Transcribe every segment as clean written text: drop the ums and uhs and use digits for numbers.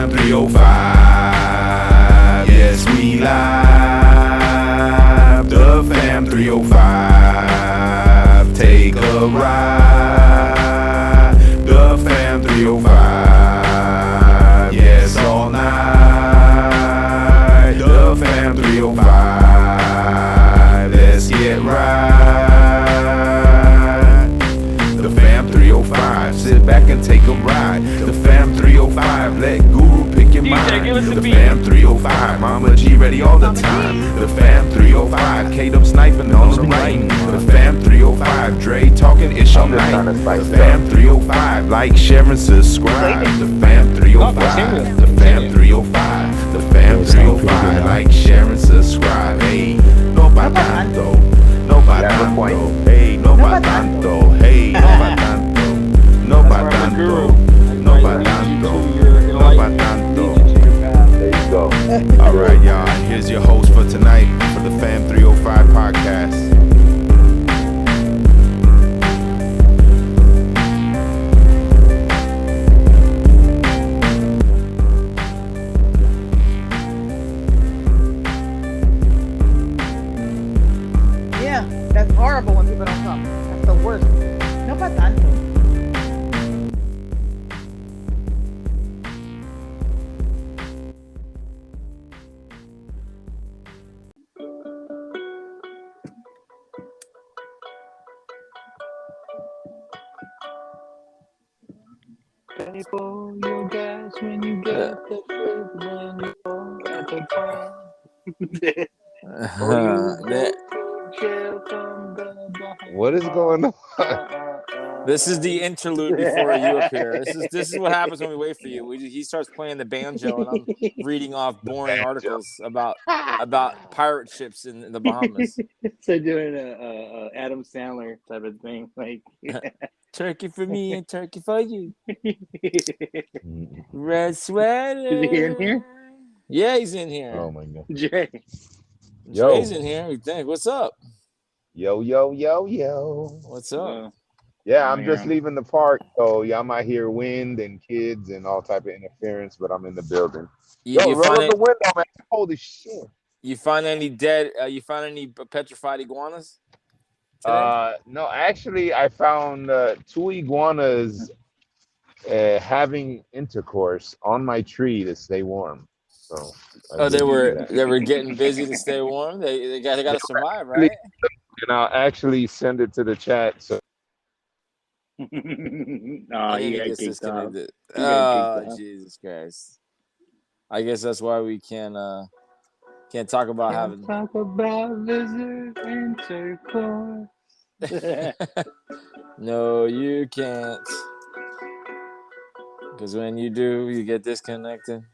Fam 305. Yes, we live. The Fam 305. Take a ride. The Fam 305. Yes, all night. The Fam 305. Let's get right. The Fam 305. Sit back and take a ride. The Fam 305. Let Guru pick your mind. The Fam 305. Mama G ready all the time. The Fam 305. Kdub sniping on the right. The Fam 305. Dre talking ish all night. The Fam 305. Like, share, and subscribe. The Fam 305. The Fam 305. The Fam 305. Like, share, and subscribe. Hey, no pa tanto. No pa tanto. Hey, no pa tanto. Hey, no pa tanto. No pa tanto. No pa tanto. No pa tanto. There you go. All right, y'all. Here's your host for tonight for the Fam 305 podcast. Yeah, that's horrible when people don't come. That's the worst. No pa tanto. Pay for your gas when you get the food when you go at the time. What is going on? This is the interlude before you appear. This is what happens when we wait for you. He starts playing the banjo, and I'm reading off boring articles about pirate ships in the Bahamas. So doing a Adam Sandler type of thing, like Turkey for me and turkey for you. Red sweater. Is he in here? Yeah, he's in here. Oh my god. Jay. Jay's in here. We think. What's up? Yo. What's up? Yeah, I'm just leaving the park, so y'all might hear wind and kids and all type of interference, but I'm in the building. You roll find up the window, man. Holy shit. You find any dead? You find any petrified iguanas? Today? No, actually, I found 2 iguanas having intercourse on my tree to stay warm. So. They were getting busy to stay warm. They got to survive, right? And I'll actually send it to the chat. So. Oh, you got kicked off. Oh, Jesus Christ! I guess that's why we can't talk about having. Talk about lizard intercourse. No, you can't. Because when you do, you get disconnected.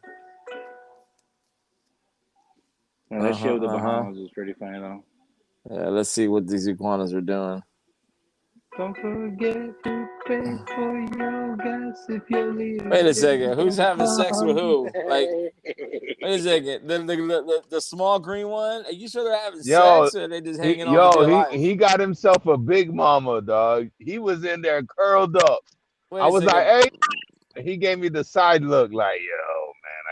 Well, that show with the Bahamas was pretty funny though. Yeah, let's see what these iguanas are doing. Don't forget to pay for your gas if you're leaving. Wait a second, who's having sex with who? Like, wait a second, the small green one. Are you sure they're having sex, or are they just hanging on? He got himself a big mama, dog. He was in there curled up. I was like, hey. He gave me the side look, like, yo, man,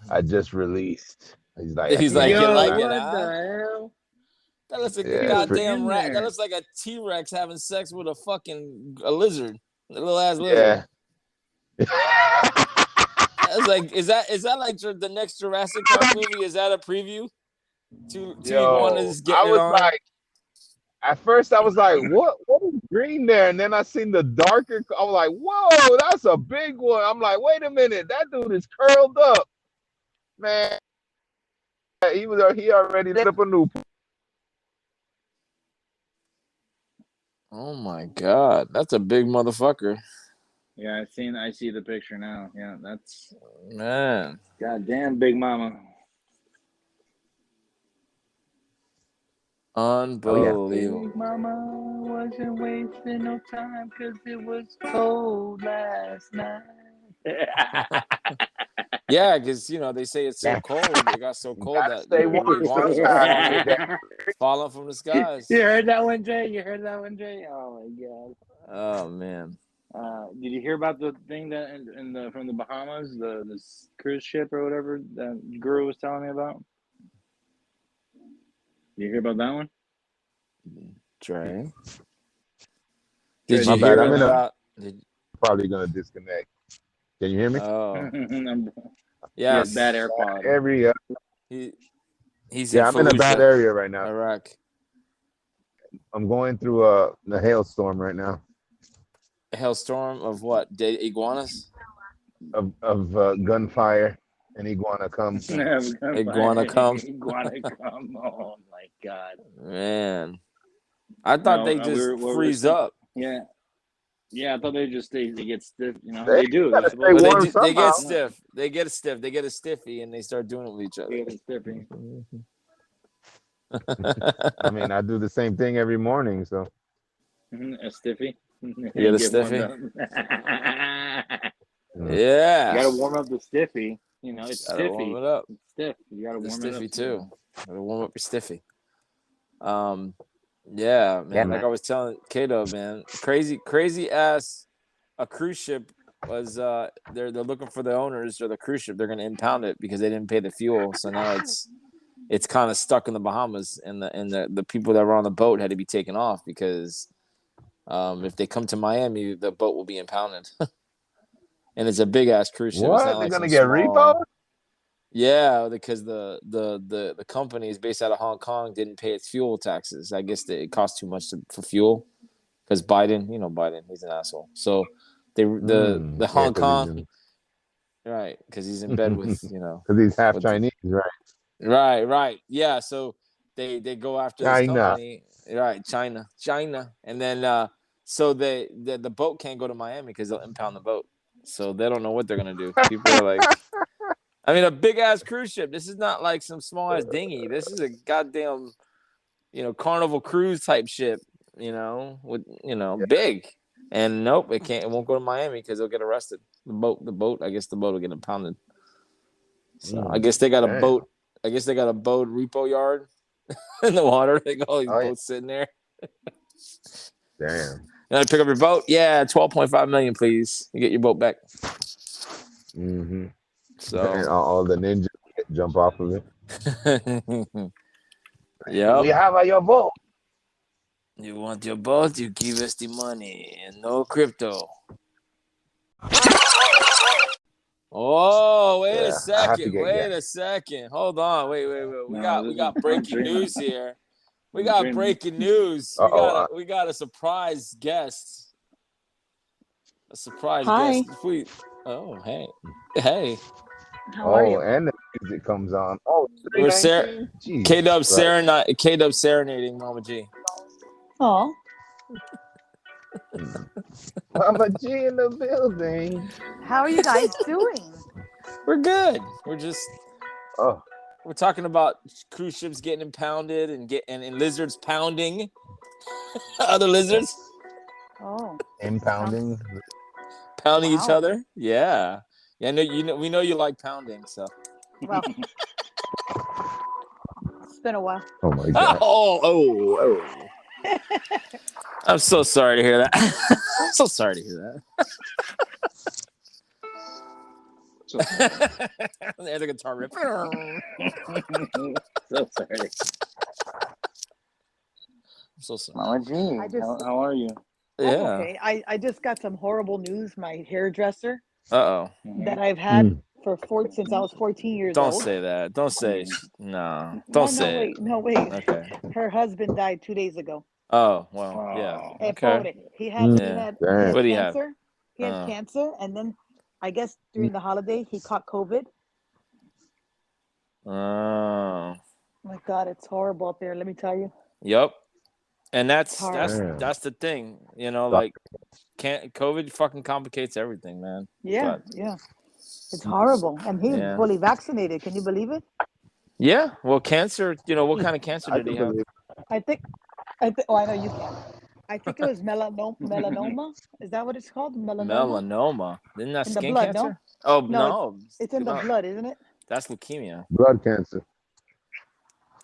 I just released. He's like, you like it, what the hell? That looks like a goddamn rat. That looks like a T-Rex having sex with a lizard, a little ass lizard. Yeah. I was like, is that like the next Jurassic Park movie? Is that a preview? Two iguanas getting it on. Like, at first I was like, what is green there? And then I seen the darker. I was like, whoa, that's a big one. I'm like, wait a minute, that dude is curled up, man. He already lit up a new. Oh my God, that's a big motherfucker. Yeah, I see the picture now. Yeah, that's man. Goddamn big mama. Unbelievable. Big mama wasn't wasting no time because it was cold last night. Yeah, because they say it's so cold. It got so cold that they iguanas are falling from the skies. You heard that one, Jay? Oh my God. Oh man. Did you hear about the thing that from the Bahamas, this cruise ship or whatever that Guru was telling me about? Did you hear about that one? Dre. Dre, Did My you bad. hear I'm in a about? probably gonna disconnect. Can you hear me? Oh, He has yes. bad AirPod. Every He's in I'm in a bad Fallujah, area right now. Iraq. I'm going through the hailstorm right now A hailstorm of what? Iguanas? of gunfire and iguana come. Iguana come. Iguana come. Oh my God. Man, I thought they just freeze up. Yeah. Yeah, I thought they get stiff. You know, They they do. They're gotta stay supposed to. warm They get somehow. stiff. They get stiff. They get a stiffy, and they start doing it with each other. They get stiffy. I mean, I do the same thing every morning, so A stiffy. You get a stiffy? Yeah. You gotta warm up the stiffy. You know, it's Gotta stiffy. warm it up. It's stiff. You gotta The warm stiffy it up too. Gotta warm up your stiffy. Yeah, man. Yeah, like man. I was telling Kdub, man, crazy ass. A cruise ship was they're looking for the owners or the cruise ship. They're gonna impound it because they didn't pay the fuel. So now it's kind of stuck in the Bahamas, and the people that were on the boat had to be taken off because if they come to Miami, the boat will be impounded. And it's a big ass cruise ship. It's what? not They're like gonna some get small... repo? Yeah, because the company is based out of Hong Kong didn't pay its fuel taxes. I guess it cost too much for fuel because Biden, he's an asshole. So the Hong Kong, right? Because he's in bed with because he's half Chinese, right? right, yeah. So they go after this company, right? China, and then so the boat can't go to Miami because they'll impound the boat. So they don't know what they're gonna do. People are like. I mean, a big ass cruise ship. This is not like some small ass dinghy. This is a goddamn, Carnival cruise type ship. Big. And nope, it can't. It won't go to Miami because they'll get arrested. The boat. I guess the boat will get impounded. So I guess they got a boat. I guess they got a boat repo yard in the water. They got all these boats sitting there. Damn. You want to pick up your boat? Yeah, $12.5 million, please. You get your boat back. Mm-hmm. So and all the ninjas jump off of it. Yeah. We have your boat. You want your boat? You give us the money and no crypto. Oh, wait a second. Wait a second. Hold on. Wait. We got breaking news here. We got breaking news. We got a surprise guest. A surprise guest. Oh, hey. How are you? And the music comes on. Oh, we're Kdub serenading Mama G. Oh. Mama G in the building. How are you guys doing? We're good. We're just we're talking about cruise ships getting impounded and lizards pounding other lizards. Oh. Impounding. Pounding each other. Yeah. Yeah, we know you like pounding, so. Well, it's been a while. Oh my God. Oh. I'm so sorry to hear that. I'm so sorry to hear that. There's a guitar riff. So sorry. I'm so sorry. Mama G, how are you? Yeah. Okay. I just got some horrible news. My hairdresser. That I've had since I was 14 years old. Don't say that. Don't say no. Don't say it. No, wait. Okay. Her husband died 2 days ago. Oh, well, yeah. Okay. He had cancer. He had cancer, and then I guess during the holiday he caught COVID. Oh. My God, it's horrible up there. Let me tell you. Yep. And that's the thing, like COVID fucking complicates everything, man. Yeah. It's horrible. And he's fully vaccinated. Can you believe it? Yeah. Well, cancer, what kind of cancer did he have? I think I know you can. I think it was melanoma. Is that what it's called? Melanoma. Isn't that skin blood, cancer? No? Oh, no. It's in the blood, isn't it? That's leukemia. Blood cancer.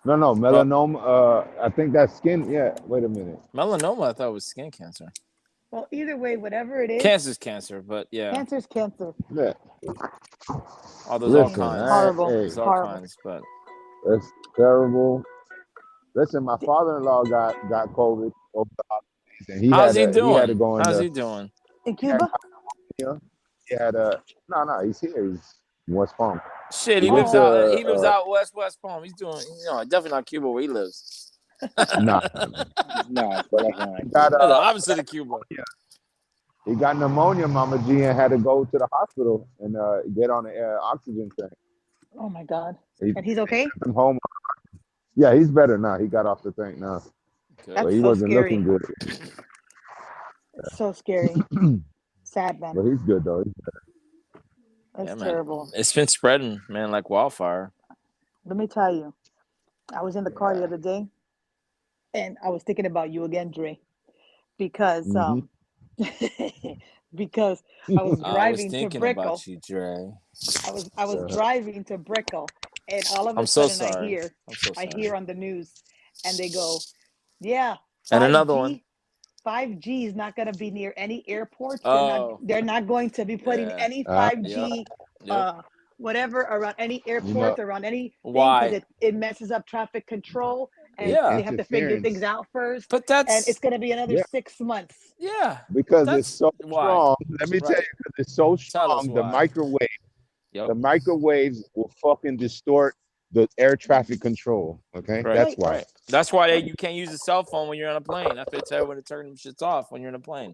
No, melanoma. I think that's skin. Yeah, wait a minute. Melanoma, I thought was skin cancer. Well, either way, whatever it is, Cancer's cancer, but yeah. Cancer's cancer. Yeah. Oh, there's all kinds. Horrible. There's all kinds, but that's terrible. Listen, my father-in-law got COVID over the holidays, and he how's had he doing? He had to go How's he doing? In Cuba? He had a no. He's here. He's in West Palm. Shit, he lives out. He lives out West Palm. He's doing. Definitely not Cuba where he lives. No, Got, the opposite of Cuba. Yeah. He got pneumonia, Mama G, and had to go to the hospital and get on the oxygen tank. Oh my God! And he's okay? From home. Yeah, he's better now. He got off the tank now. That's but he so wasn't scary. looking good. It's so scary. Sad, man. But he's good though. He's That's terrible. It's been spreading, man, like wildfire. Let me tell you, I was in the car the other day, and I was thinking about you again, Dre, because because I was driving to Brickell. About you, Dre. I was driving to Brickell, and all of a sudden I hear on the news, and they go, yeah, 5G, and another one. 5G is not going to be near any airports. They're not going to be putting any 5G, whatever, around any airports, around any thing, because it messes up traffic control, and they have to figure things out first. But and it's going to be another 6 months. Yeah, because it's so strong. Let me tell you, it's so strong. The microwaves will fucking distort the air traffic control. Okay, that's why. Right. That's why you can't use a cell phone when you're on a plane. That's what they tell you when to turn them shits off when you're in a plane.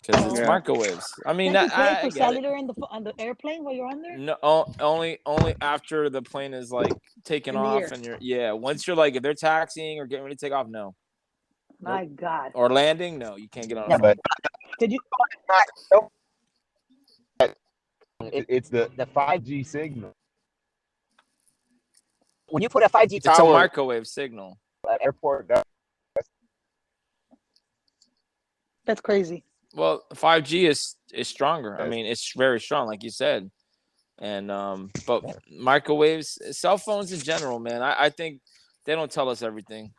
Because it's microwaves. I mean, you pay for cellular on the airplane while you're on there? No, only after the plane is like taking off and you're once you're like if they're taxiing or getting ready to take off, no. My God. Or landing, no, you can't get on. But did you? It's the 5G signal. When you put a 5G tower, it's a microwave signal. At airport. That's crazy. Well, 5G is stronger. I mean, it's very strong, like you said. And but microwaves, cell phones in general, man. I think they don't tell us everything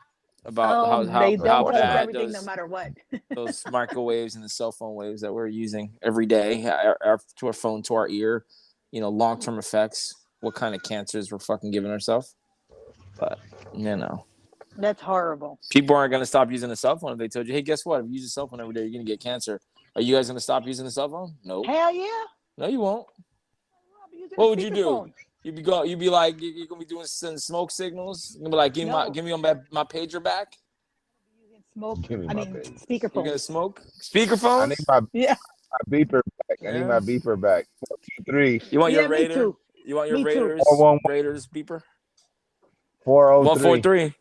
about how bad everything, no matter what. those microwaves and the cell phone waves that we're using every day, to our phone, to our ear. Long-term effects. What kind of cancers we're fucking giving ourselves. But that's horrible. People aren't going to stop using a cell phone if they told you, hey, guess what? If you use a cell phone every day, you're going to get cancer. Are you guys going to stop using the cell phone? No. Hell yeah. No, you won't. What would you do? You'd be like, you're going to be doing some smoke signals. You're going to be like, give me my pager back. Smoke. Speakerphone. You're going to smoke? Speakerphone? I need my beeper back. I need my beeper back. 3. You want your Raider? You want your Raiders beeper? 403.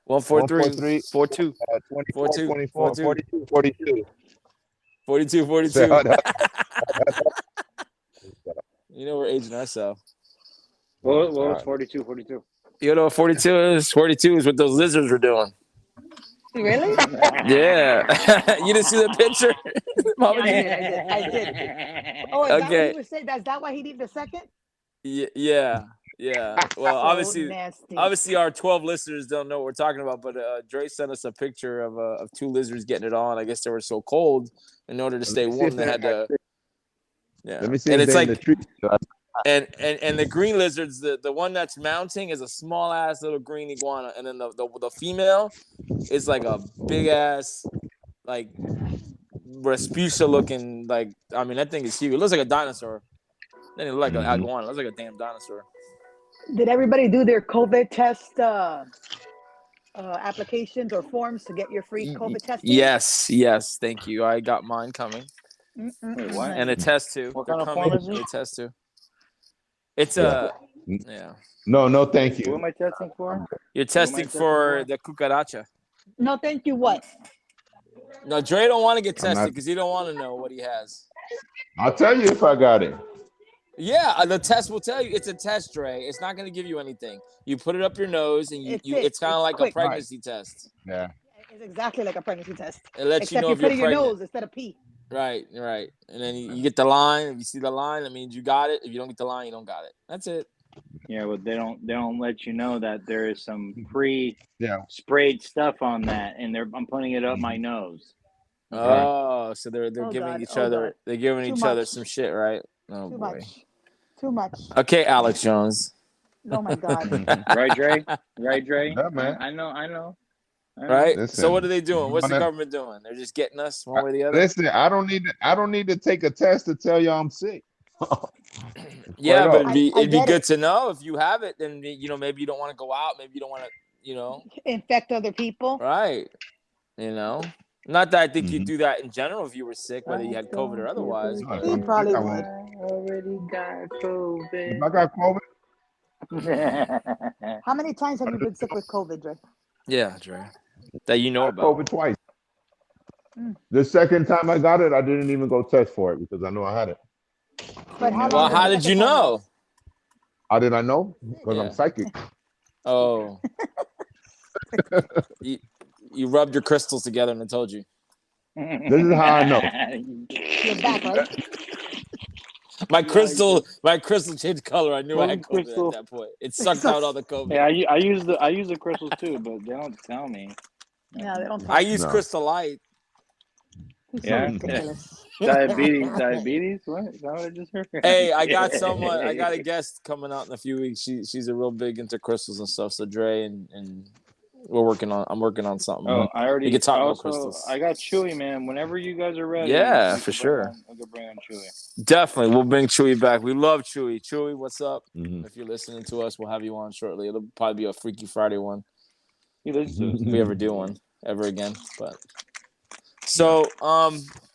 143. 42. 42. 24. 42. 42. 42. We're aging ourselves. What was 42? 42. You know what 42 is? 42 is what those lizards were doing. Really? Yeah. You didn't see the picture? I did. Oh, is that what he was saying? Is that why he needed a second? Yeah. Well, obviously, our 12 listeners don't know what we're talking about. But Dre sent us a picture of 2 lizards getting it on. I guess they were so cold. In order to stay warm, they had to. Yeah. Let me see. And it's like, the tree. and the green lizards, the one that's mounting is a small ass little green iguana, and then the female is like a big ass, like Rasputia looking, like, I mean, that thing is huge. It looks like a dinosaur. Then it looks like an iguana. It looks like a damn dinosaur. Did everybody do their COVID test applications or forms to get your free COVID testing? Yes. Thank you. I got mine coming. Wait, what? And a test too. What kind of form is it? A test too. It's No, thank you. What am I testing for? You're testing for the cucaracha. No, thank you. What? No, Dre don't want to get tested because he don't want to know what he has. I'll tell you if I got it. Yeah, the test will tell you. It's a test, Dre. It's not going to give you anything. You put it up your nose, and it's kind of like quick. A pregnancy test. Yeah. It's exactly like a pregnancy test. It lets you know you if you're put it in your nose instead of pee. Right. And then you get the line. If you see the line, that means you got it. If you don't get the line, you don't got it. That's it. Yeah, but they don't let you know that there is some pre-sprayed stuff on that, and I'm putting it up my nose. Oh, so they're Oh, giving God. each Oh, other God. they're giving Too each other much. some shit, right? Oh Too boy. much. Too much. Okay, Alex Jones. Oh my God. Right, Dre? Right, Dre? Yeah, man. I know. Right? So Listen, what are they doing? What's the wanna- government doing? They're just getting us one way or the other? listen. I don't need to take a test to tell you I'm sick. Yeah, Straight but up. it'd be get good it. to know if you have it, then maybe you don't want to go out, maybe you don't want to, Infect other people. right. Not that I think you'd Mhm. do that in general if you were sick, whether you had COVID or otherwise. No, if He I'm probably sick, I would. won't. Already got If I got COVID, COVID. How many times have you been sick with COVID, Dre? Yeah, Dre. That you know I got COVID about. twice. Mm. The second time I got it, I didn't even go test for it because I knew I had it. But how Well, long how the did you second time know? last? How did I know? Because Yeah. I'm psychic. Oh. you rubbed your crystals together and I told you. This is how I know. You're back, right? My crystal changed color. I knew I had COVID Crystal. at that point. It sucked out all the COVID. Yeah, I use the crystals too, but they don't tell me. No, they don't talk. I use No. Crystal Light. He's so Yeah. ridiculous. Diabetes? What? Is that what I just heard? Hey, I got a guest coming out in a few weeks. She's a real big into crystals and stuff. So Dre and I'm working on something. Oh, I already. We could talk about Also, crystals. I got Chewy, man. Whenever you guys are ready, Yeah, we for can sure. We can bring on Chewy. Definitely, we'll bring Chewy back. We love Chewy. Chewy, what's up? Mhm. If you're listening to us, we'll have you on shortly. It'll probably be a Freaky Friday one. He listens to us. If we ever do one ever again. But so, all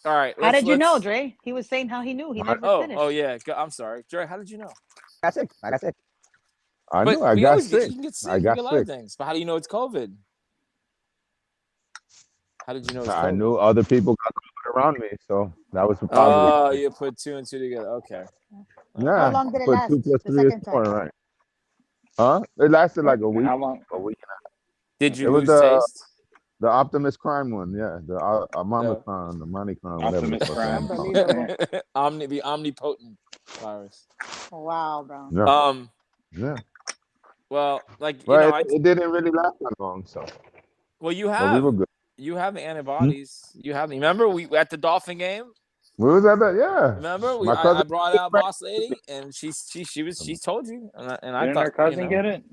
right. How did you know, Dre? He was saying how he knew. He never finished. Oh yeah. I'm sorry, Dre. How did you know? I got sick. I But knew I we got always sick. you can get sick. I You got get a lot of sick. things. But how do you know it's COVID? How did you know it's COVID? I knew other people got COVID around me, so that was a positive. Oh, you put 2 and 2 together. Okay. Yeah. How long did it Put last? 2 plus The 3 is second 4, time? right? Huh? It lasted like a week. How long? A week. Did you It was lose taste? the Optimus Prime one, yeah. The Omicron, the Monicron, whatever. Optimus the fuck Prime. that is. Unbelievable. The omnipotent virus. Wow, bro. Yeah. Yeah. Well, like But it didn't really last that long, so. well, you But we have were good. you have antibodies. You have. Remember we at the Dolphin game? We was at that, yeah. Remember My cousin I brought out Boss Lady, and she told you, and I Didn't thought our cousin get it?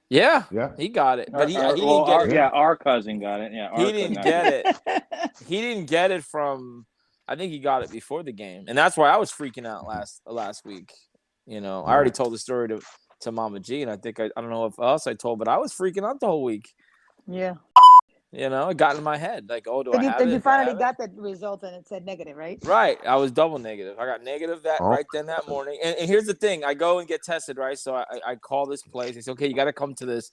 Yeah, Yeah. he got it, but he Our- didn't well, get our- it. Yeah, our cousin got it. Yeah, He didn't get it. He didn't get it from. I think he got it before the game, and that's why I was freaking out last week. I already told the story to Mama G, and I think I don't know if else I told, but I was freaking out the whole week. Yeah. It got in my head like, oh, do I have it? Then you finally Do I have got the result and it said negative, right? it? Right. I was double negative. I got negative right then that morning. And here's the thing: I go and get tested, right? So I call this place. They say, okay, you got to come to this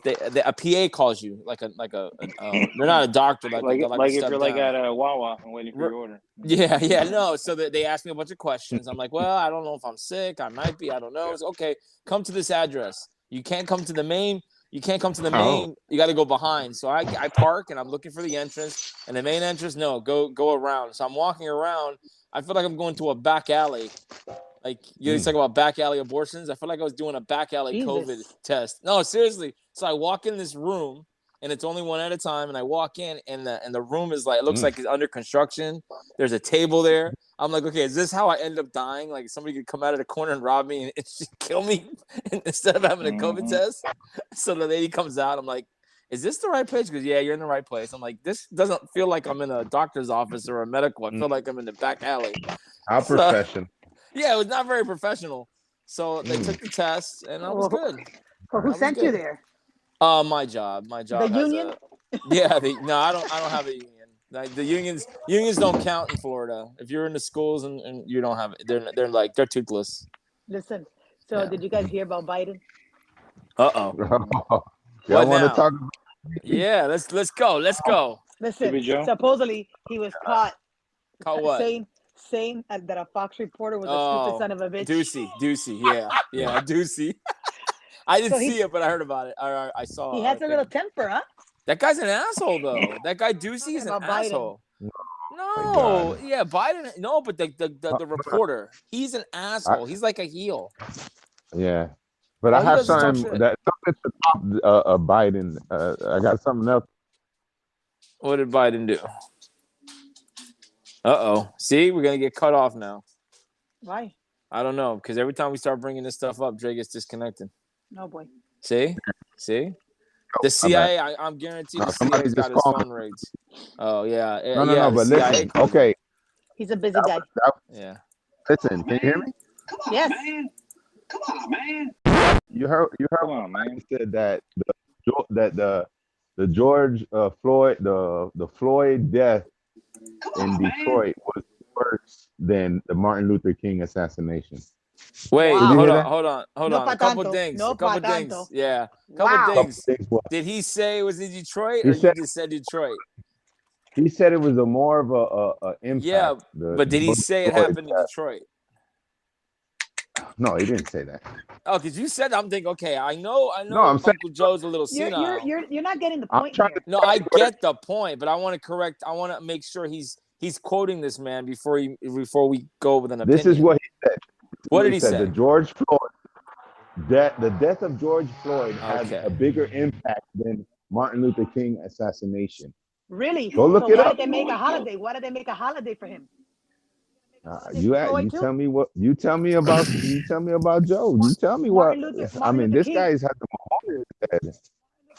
day. A PA calls you, like a they're not a doctor, like if step you're like down. at a Wawa and waiting for your order. Yeah, no. So they asked me a bunch of questions. I'm like, well, I don't know if I'm sick. I might be. I don't know. It's okay. Come to this address. You can't come to the main. You can't come to the main. You got to go behind. So I park and I'm looking for the entrance. And the main entrance, no, go around. So I'm walking around. I feel like I'm going to a back alley. Like you talk about back alley abortions. I feel like I was doing a back alley COVID test. No, seriously. So I walk in this room. And it's only one at a time. And I walk in, and the room is like, it looks like it's under construction. There's a table there. I'm like, okay, is this how I end up dying? Like somebody could come out of the corner and rob me and just kill me instead of having a COVID test. So the lady comes out. I'm like, is this the right place? She goes, yeah, you're in the right place. I'm like, this doesn't feel like I'm in a doctor's office or a medical. I feel like I'm in the back alley. How professional. Yeah, it was not very professional. So they took the test, and I was good. So who sent you there? My job. The union? I don't have a union. Like the unions don't count in Florida. If you're in the schools and you don't have it, they're toothless. Listen. So did you guys hear about Biden? Uh-oh. Y'all want to talk about Yeah, let's go. Listen, supposedly he was caught what? saying that a Fox reporter was a stupid son of a bitch. Ducey, yeah, Ducey. I didn't see it, but I heard about it. I saw. He has a little temper, huh? That guy's an asshole, though. That guy Ducey is an asshole. No, yeah, Biden. No, but the reporter, he's an asshole. He's like a heel. Yeah, but I have something to top Biden. I got something else. What did Biden do? Uh-oh. See, we're going to get cut off now. Why? I don't know, because every time we start bringing this stuff up, Dre gets disconnected. No, boy. See? The CIA, I'm guaranteed the CIA's got his phone rigged. Oh, yeah. No, but CIA listen. Okay. He's a busy guy. Yeah. Listen, can you hear me? Yes. Come on, man. You heard Come on, man. he said that the George Floyd the Floyd death in Detroit was worse than the Martin Luther King assassination. Wait, Wow. hold on. A couple things. Yeah. Couple things. Did he say it was in Detroit, or you just said Detroit? He said it was a more of a impact. Yeah, but did he say it happened in Detroit? No, he didn't say that. Oh, because you said that. I'm thinking, okay, I know. No, I'm saying Uncle Joe's a little senile. You're not getting the point here. No, I get the point, but I want to correct. I want to make sure he's quoting this man before we go with an opinion. This is what he said. What did he say? The George Floyd the death of George Floyd had a bigger impact than Martin Luther King assassination. Really? Go look it up. Why did they make a holiday? Why did they make a holiday for him? You tell me what you tell me about Joe. You tell me what this guy has had the Mahoney head.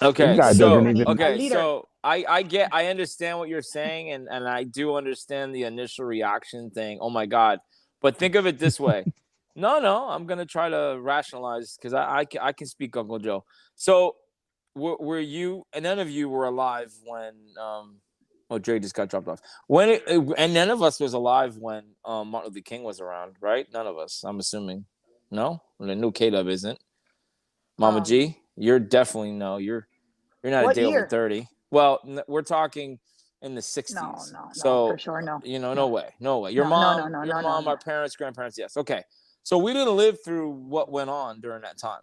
Okay, so I understand what you're saying, and I do understand the initial reaction thing. Oh my God. But think of it this way. No, I'm gonna try to rationalize, because I can speak, Uncle Joe. So were you, and none of you were alive when Dre just got dropped off. And none of us was alive when Martin Luther King was around, right? None of us, I'm assuming. No? I know Kdub isn't. Mama G, you're definitely no. You're not a day over 30. Well, we're talking in the 60s. No, so, for sure, no. No way. Your mom, our parents, grandparents, yes. Okay. So we didn't live through what went on during that time.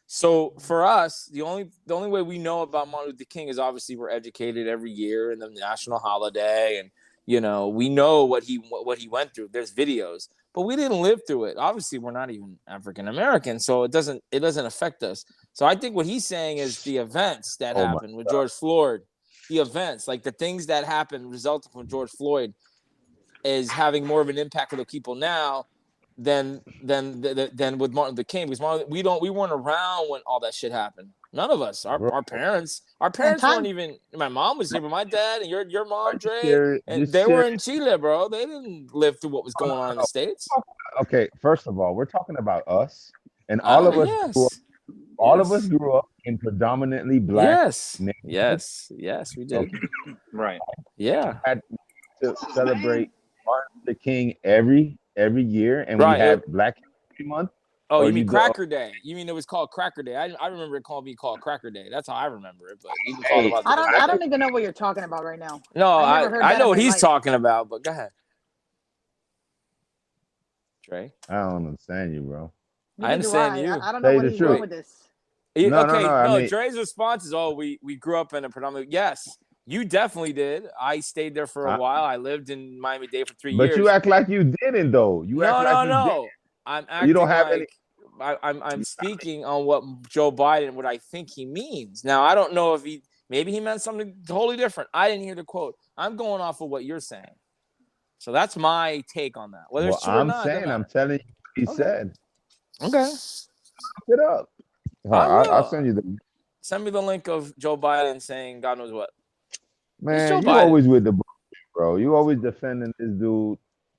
So for us, the only way we know about Martin Luther King is obviously we're educated every year in the national holiday, and we know what he went through. There's videos, but we didn't live through it. Obviously, we're not even African American, so it doesn't affect us. So I think what he's saying is the events that happened with George Floyd, the events, like the things that happened resulting from George Floyd, is having more of an impact for the people now than with Martin Luther King, because we weren't around when all that shit happened. None of us. Our parents weren't even. My mom was here, but my dad and your mom, Dre, and they were in Chile, bro. They didn't live through what was going on in the States. Okay, first of all, we're talking about us, and all of us grew up in predominantly black. Yes, we did. Okay. Right. Yeah. We had to celebrate Martin Luther King every year, and we had Black History Month. Oh, you mean Cracker Day? You mean it was called Cracker Day? I remember it being called Cracker Day. That's how I remember it. But you can call it I don't even know what you're talking about right now. No, I know what he's talking about, but go ahead. Trey? I don't understand you, bro. I understand you. I don't know what he's doing with this. No, Dre's response is, we grew up in a predominantly, yes. You definitely did. I stayed there for a while. I lived in Miami-Dade for 3 years. But you act like you didn't, though. No. I'm acting you don't have any. I'm speaking on what Joe Biden, what I think he means. Now, I don't know if maybe he meant something totally different. I didn't hear the quote. I'm going off of what you're saying. So that's my take on that. Whether it's true or not. I'm telling you what he said. Okay. Look it up. I'll send you the. Send me the link of Joe Biden saying God knows what. Man, you always with the bullshit, bro. You always defending this dude.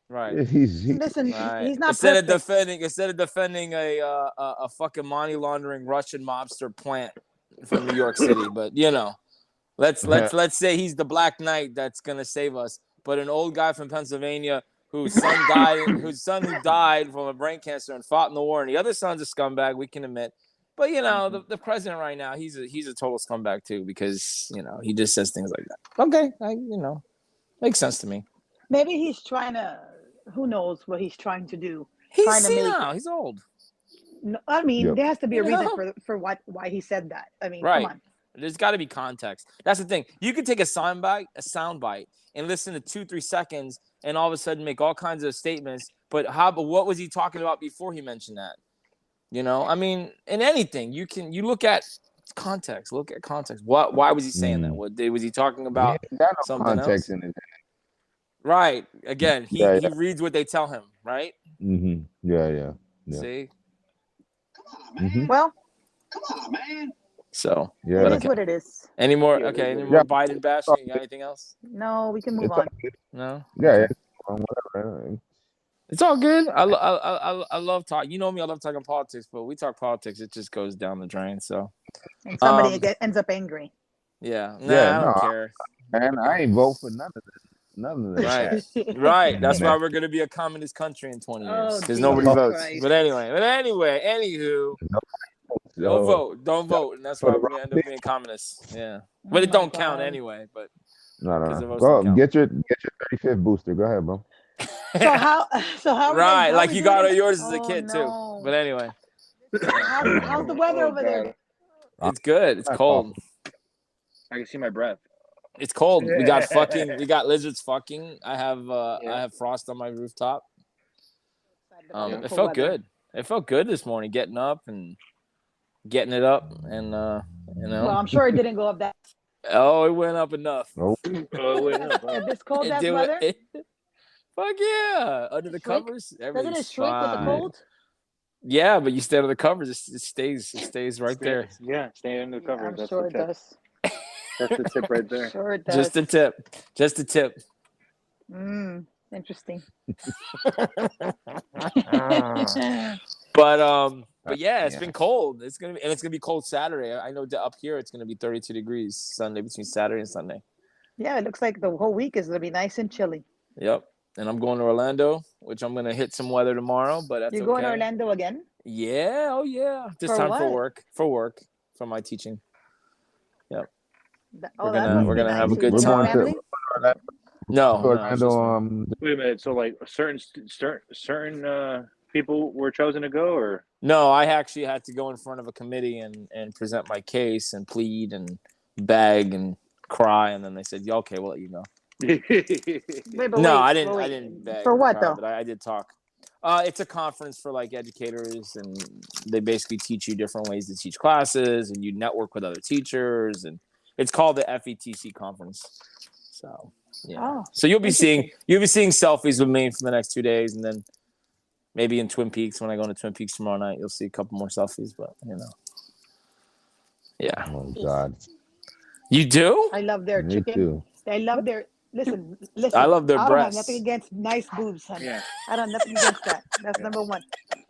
Right. Listen, right. He's not instead of defending a fucking money laundering Russian mobster plant from New York City, but let's say he's the Black Knight that's gonna save us. But an old guy from Pennsylvania whose son died from a brain cancer and fought in the war, and the other son's a scumbag, we can admit. But the president right now, he's a total scumbag too, because he just says things like that. Okay, makes sense to me. Maybe he's trying to. Who knows what he's trying to do? He's senile. He's old. No, I mean, there has to be a reason for why he said that. I mean, right. Come on. There's got to be context. That's the thing. You could take a sound bite, and listen to 2-3 seconds, and all of a sudden make all kinds of statements. But what was he talking about before he mentioned that? I mean, in anything, you look at context. Look at context. Why was he saying that? Was he talking about something else? In it. Right. Again, he reads what they tell him, right? Mm-hmm. Yeah. See? Well, Come on, man. So it is what it is. Any more? Yeah, Okay. Any more Biden bashing? You got anything else? No, we can move on. No. Yeah. Whatever. It's all good. I love talking. You know me. I love talking politics, but we talk politics, it just goes down the drain. So. And somebody ends up angry. Yeah. Yeah. I don't care. Man, I ain't vote for none of this. None of this. Right. That's why we're gonna be a communist country in 20 years because nobody votes. Christ. But anyway, anywho. Don't vote, and that's why we're gonna end up being communists. Yeah, but it don't count anyway. But no. Go get your 35th booster. Go ahead, bro. So how right? Like you got yours as a kid too. But anyway, how's the weather over there? It's good. It's cold. I can see my breath. It's cold. We got We got lizards fucking. I have frost on my rooftop. It felt good. It felt good this morning, getting up and getting it up, and Well, I'm sure it didn't go up that. Oh, it went up enough. Nope. It went up. At this cold ass weather. Fuck yeah! Under the covers, doesn't it shrink with the cold? Yeah, but you stay under the covers, it stays right there. Yeah, stay under the covers. I'm That's sure it does. That's the tip right there. Sure it does. Just a tip. Interesting. But yeah, it's been cold. It's gonna be cold Saturday. I know up here it's gonna be 32 degrees Sunday between Saturday and Sunday. Yeah, it looks like the whole week is gonna be nice and chilly. Yep. And I'm going to Orlando, which I'm gonna hit some weather tomorrow. But that's You're going to Orlando again? Yeah. Oh yeah. This time for work. For my teaching. Yep. We're gonna have a good time. No. Wait a minute. So like certain people were chosen to go, or no? I actually had to go in front of a committee and present my case and plead and beg and cry, and then they said, "Yeah, okay, we'll let you know." I didn't beg for what though? But I did talk. It's a conference for like educators, and they basically teach you different ways to teach classes, and you network with other teachers, and it's called the FETC conference. So yeah. So you'll be seeing selfies with me for the next 2 days, and then maybe in Twin Peaks when I go to Twin Peaks tomorrow night, you'll see a couple more selfies. But yeah. Oh God. You do? I love their chicken. Too. I love their listen. I love their breasts. I don't have nothing against nice boobs, honey. Yeah. I don't have nothing against that. That's number one.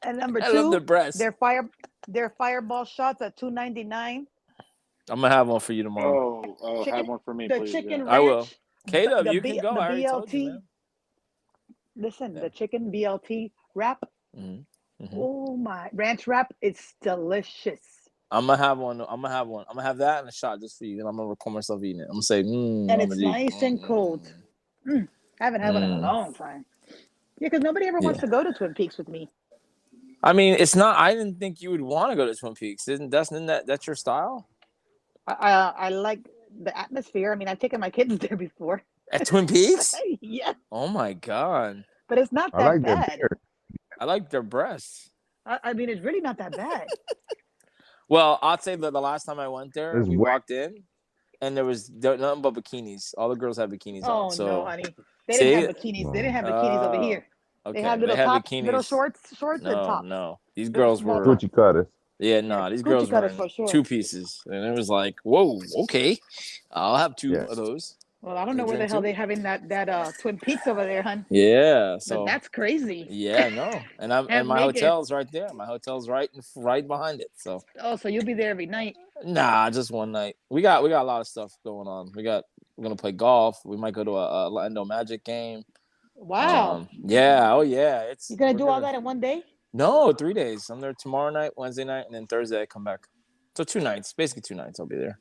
And number two, I love their breasts. Their fireball shots at $2.99. I'm gonna have one for you tomorrow. Oh, have one for me, the please. Chicken ranch, I will. Kdub, you can go. The I already told you, BLT. man. Listen, the chicken BLT wrap. Mm-hmm. Oh my, ranch wrap. It's delicious. I'm gonna have one. I'm gonna have that and a shot just for you, and I'm gonna record myself eating it. I'm gonna say, and it's nice and cold. I haven't had one in a long time. Yeah, because nobody ever wants to go to Twin Peaks with me. I mean, it's not. I didn't think you would want to go to Twin Peaks. Isn't that's your style? I like the atmosphere. I mean, I've taken my kids there before. At Twin Peaks? Yeah. Oh my God. But it's not that bad. I like their breasts. I mean, it's really not that bad. Well, I'll say that the last time I went there, we walked in, and there was nothing but bikinis. All the girls had bikinis on. Oh no, honey, they didn't have bikinis. They didn't have bikinis over here. Okay. They had little tops, bikinis. Little shorts and tops. No, these girls were Gucci cutters. Yeah, no, these girls were two pieces, and it was like, whoa, okay, I'll have two of those. Well, I don't know where the hell they're having that Twin Peaks over there, hun. Yeah, so but that's crazy. Yeah, no, and my hotel's right there. My hotel's right behind it. So. Oh, so you'll be there every night? Nah, just one night. We got a lot of stuff going on. We're gonna play golf. We might go to a Orlando Magic game. Wow. Yeah. Oh yeah. You're gonna do all that in one day? No, 3 days. I'm there tomorrow night, Wednesday night, and then Thursday I come back. So 2 nights, basically 2 nights. I'll be there.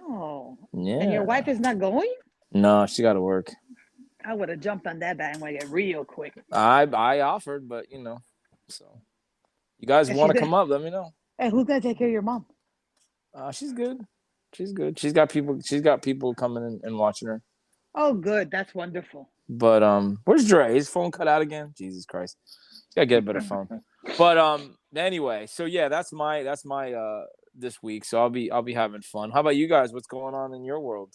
Oh. Yeah. And your wife is not going? No, she got to work. I would have jumped on that bandwagon real quick. I offered, but so you guys want to come up? Let me know. And who's gonna take care of your mom? She's good. She's good. She's got people coming in and watching her. Oh, good. That's wonderful. But where's Dre? His phone cut out again. Jesus Christ. He's gotta get a better phone. But anyway, so yeah, that's my this week. So I'll be having fun. How about you guys? What's going on in your world,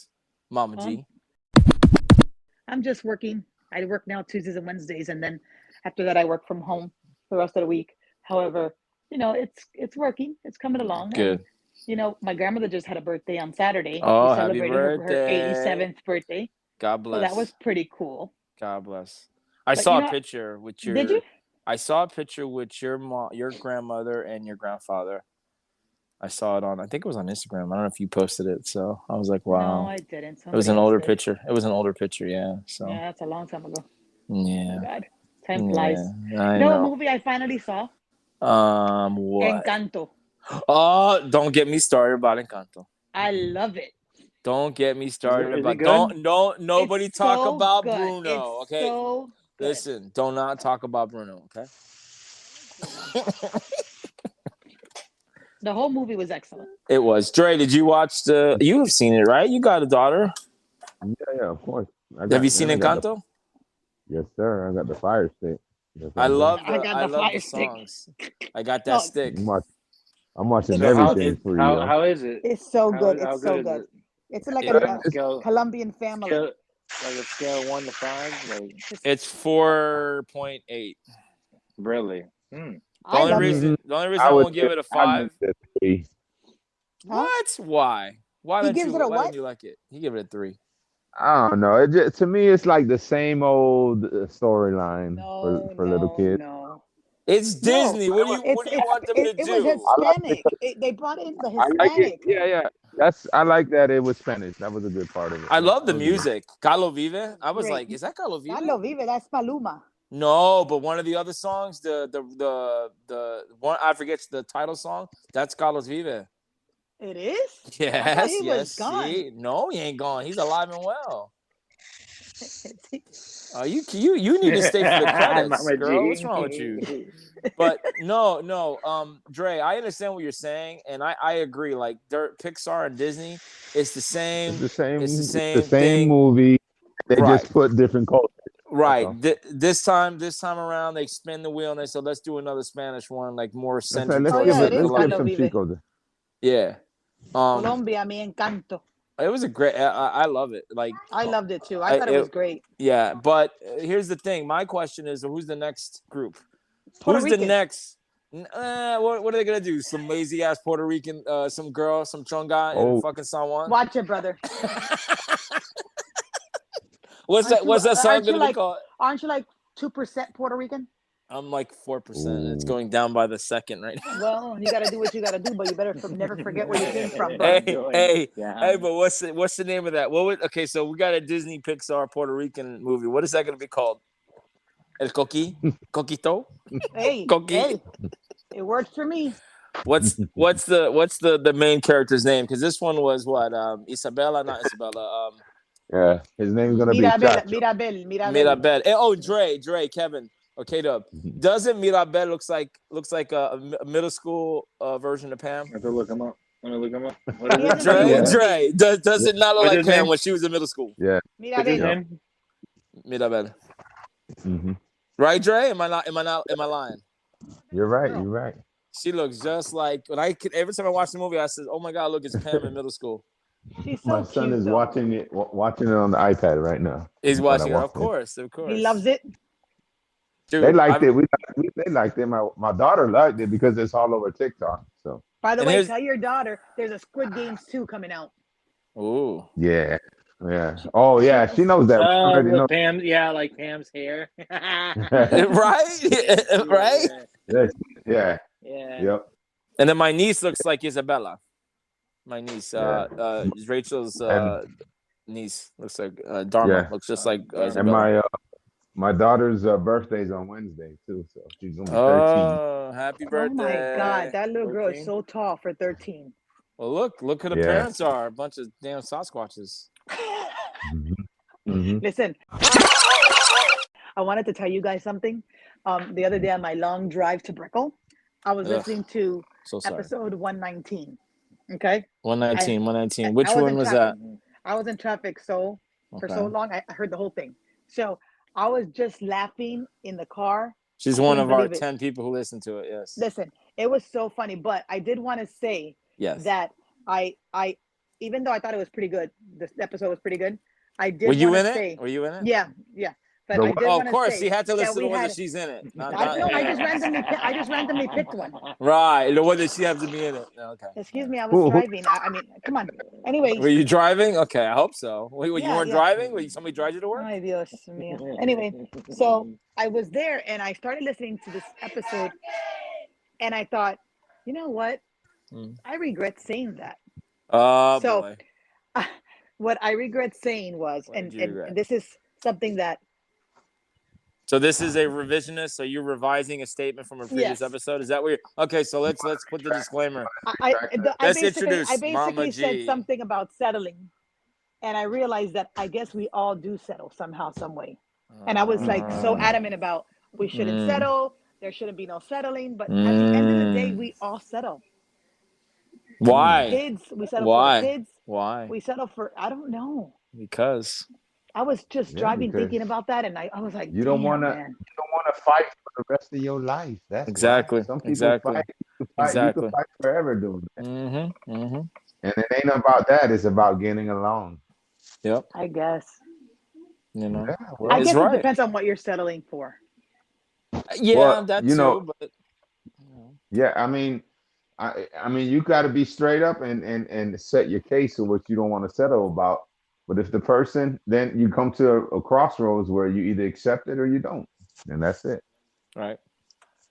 Mama G? I'm just working. I work now Tuesdays and Wednesdays, and then after that, I work from home the rest of the week. However, it's working. It's coming along. Good. And my grandmother just had a birthday on Saturday. Oh, We happy celebrated her birthday. 87th birthday. God So bless. that was pretty cool. God bless. I But saw a picture with your. Did you? I saw a picture with your your grandmother, and your grandfather. I saw it on. I think it was on Instagram. I don't know if you posted it. So I was like, wow. No, I didn't. It was an older picture. It was an older picture. Yeah. So. Yeah, that's a long time ago. Yeah. Oh, God, time flies. I know. A movie I finally saw. What? Encanto. Oh, don't get me started about Encanto. I love it. Don't get me started Is it about. good? Nobody It's talk so about good. Bruno. It's Okay. so good. Listen, do not talk about Bruno. Okay. The whole movie was excellent. It was. Dre, did you watch the? You have seen it, right? You got a daughter. Yeah, of course. Have you seen Encanto? Yes, sir. I got the fire stick. Yes, I love I got the love the fire stick. songs. I got that stick. I'm watching So everything for you. How is it? It's so good. How It's so is good. it? It's like Yeah, a Colombian family. like a scale of 1 to 5. Like, It's 4.8. really? The only reason I won't give it a 5. What? Why? Why He don't gives you? it a Why what? didn't you like it? He gave it a 3. I don't know. It just, to me, it's like the same old storyline for little kids. No. It's Disney. What do you want them to It do? was Hispanic. They brought in the Hispanic. I like it. Yeah. I like that it was Spanish. That was a good part of it. I love the music. Carlo Vive. I was like, is that Carlo Vive? Carlo Vive. That's Maluma. No, but one of the other songs, the one I forget the title song. That's Carlos Vive. It is? Yes, he was gone. See? No, he ain't gone. He's alive and well. You need to stay for the credits, girl. What's wrong with you? But no. Dre, I understand what you're saying, and I agree. Like Pixar and Disney, it's the same. It's the same movie. They just put different cultures. Right. This time around, they spin the wheel and they said, "Let's do another Spanish one, like more centered." Let's give some Chico. Yeah. Colombia, mi encanto. It was a great. I love it. Like I loved it too. I thought it was great. Yeah, but here's the thing. My question is, who's the next group? Puerto Who's Rican. the next? What are they gonna do? Some lazy ass Puerto Rican, some girl, some chonga in fucking San Juan. Watch it, brother. What's that song gonna be called? Aren't you like 2% Puerto Rican? I'm like 4%. It's going down by the second right now. Well, you got to do what you got to do, but you better never forget where you came from. Bro. Hey, but what's the name of that? So we got a Disney Pixar Puerto Rican movie. What is that going to be called? El Coquito? Hey, it works for me. What's the main character's name? Because this one was what? Isabella, not Isabella. Yeah, his name's gonna be Mirabel. Hey, Dre, Kevin. Okay, Kdub. Doesn't Mirabel looks like a middle school version of Pam? I have to look him up. Dre, does it not look like Pam when she was in middle school? Yeah. Mirabel. Mm-hmm. Right, Dre? Am I lying? You're right. She looks just like every time I watch the movie, I said, "Oh my God, look, it's Pam in middle school." She's so My son cute, is watching it on the iPad right now. He's watching it, of course. He loves it. Dude, they liked it. They liked it. My daughter liked it because it's all over TikTok. So. By the way, tell your daughter there's a Squid Games 2 coming out. Ooh. Yeah. Oh yeah, she knows that. Pam, like Pam's hair. Right? Yeah. Yep. And then my niece looks like Isabella. My niece, Rachel's niece looks like Dharma. Looks just like Isabella. And my daughter's birthday's on Wednesday too, so she's gonna be 13. Oh, happy birthday! Oh my God, that little girl is so tall for 13. Well, look who the parents are. A bunch of damn Sasquatches. Mm-hmm. Listen, I wanted to tell you guys something. The other day on my long drive to Brickell, I was listening to episode 119. Okay. 119. Which one was that? I was in traffic for so long. I heard the whole thing. So I was just laughing in the car. She's one of our 10 people who listen to it. Yes. Listen, it was so funny, but I did want to say that I even though I thought it was pretty good, this episode was pretty good. I Were did you want in to it? say, Were you in it? yeah, yeah. But The I what? did Oh, of want to course. say You had to that listen to we whether had. she's in it. No, I just randomly picked one. Right. Whether she has to be in it. Okay. Excuse me, I was Who? driving. I mean, come on. Anyways, Were you driving? Okay, I hope so. Wait, you yeah, weren't yeah. driving? Somebody drive you to work? Ay, Dios mío. Anyway, so I was there and I started listening to this episode, and I thought, you know what? I regret saying that. Oh So boy. what I regret saying was, What did you and regret? this is something that, So this is a revisionist. So you're revising a statement from a previous yes, episode. Is that what you're? Okay, so let's put the disclaimer. I Let's basically introduce Mama said G. something about settling, and I realized that I guess we all do settle somehow, some way. And I was like so adamant about we shouldn't settle. There shouldn't be no settling. But at the end of the day, we all settle. Why? Kids, we settle for our Why? kids. Why? We settle for, I don't know. Because. I was just Yeah, driving because thinking about that, and I was like, you damn, don't want to. man. You don't want to fight for the rest of your life. That's Exactly. why. Some people Exactly. fight. You Exactly. can fight forever doing that. Mm-hmm. Mm-hmm. And it ain't about that. It's about getting along. Yep. I guess. You know. Yeah, I well, guess right. it depends on what you're settling for. Yeah, well, that you too. know, But yeah. I mean, you got to be straight up and set your case of what you don't want to settle about. But if the person, then you come to a crossroads where you either accept it or you don't, and that's it. right.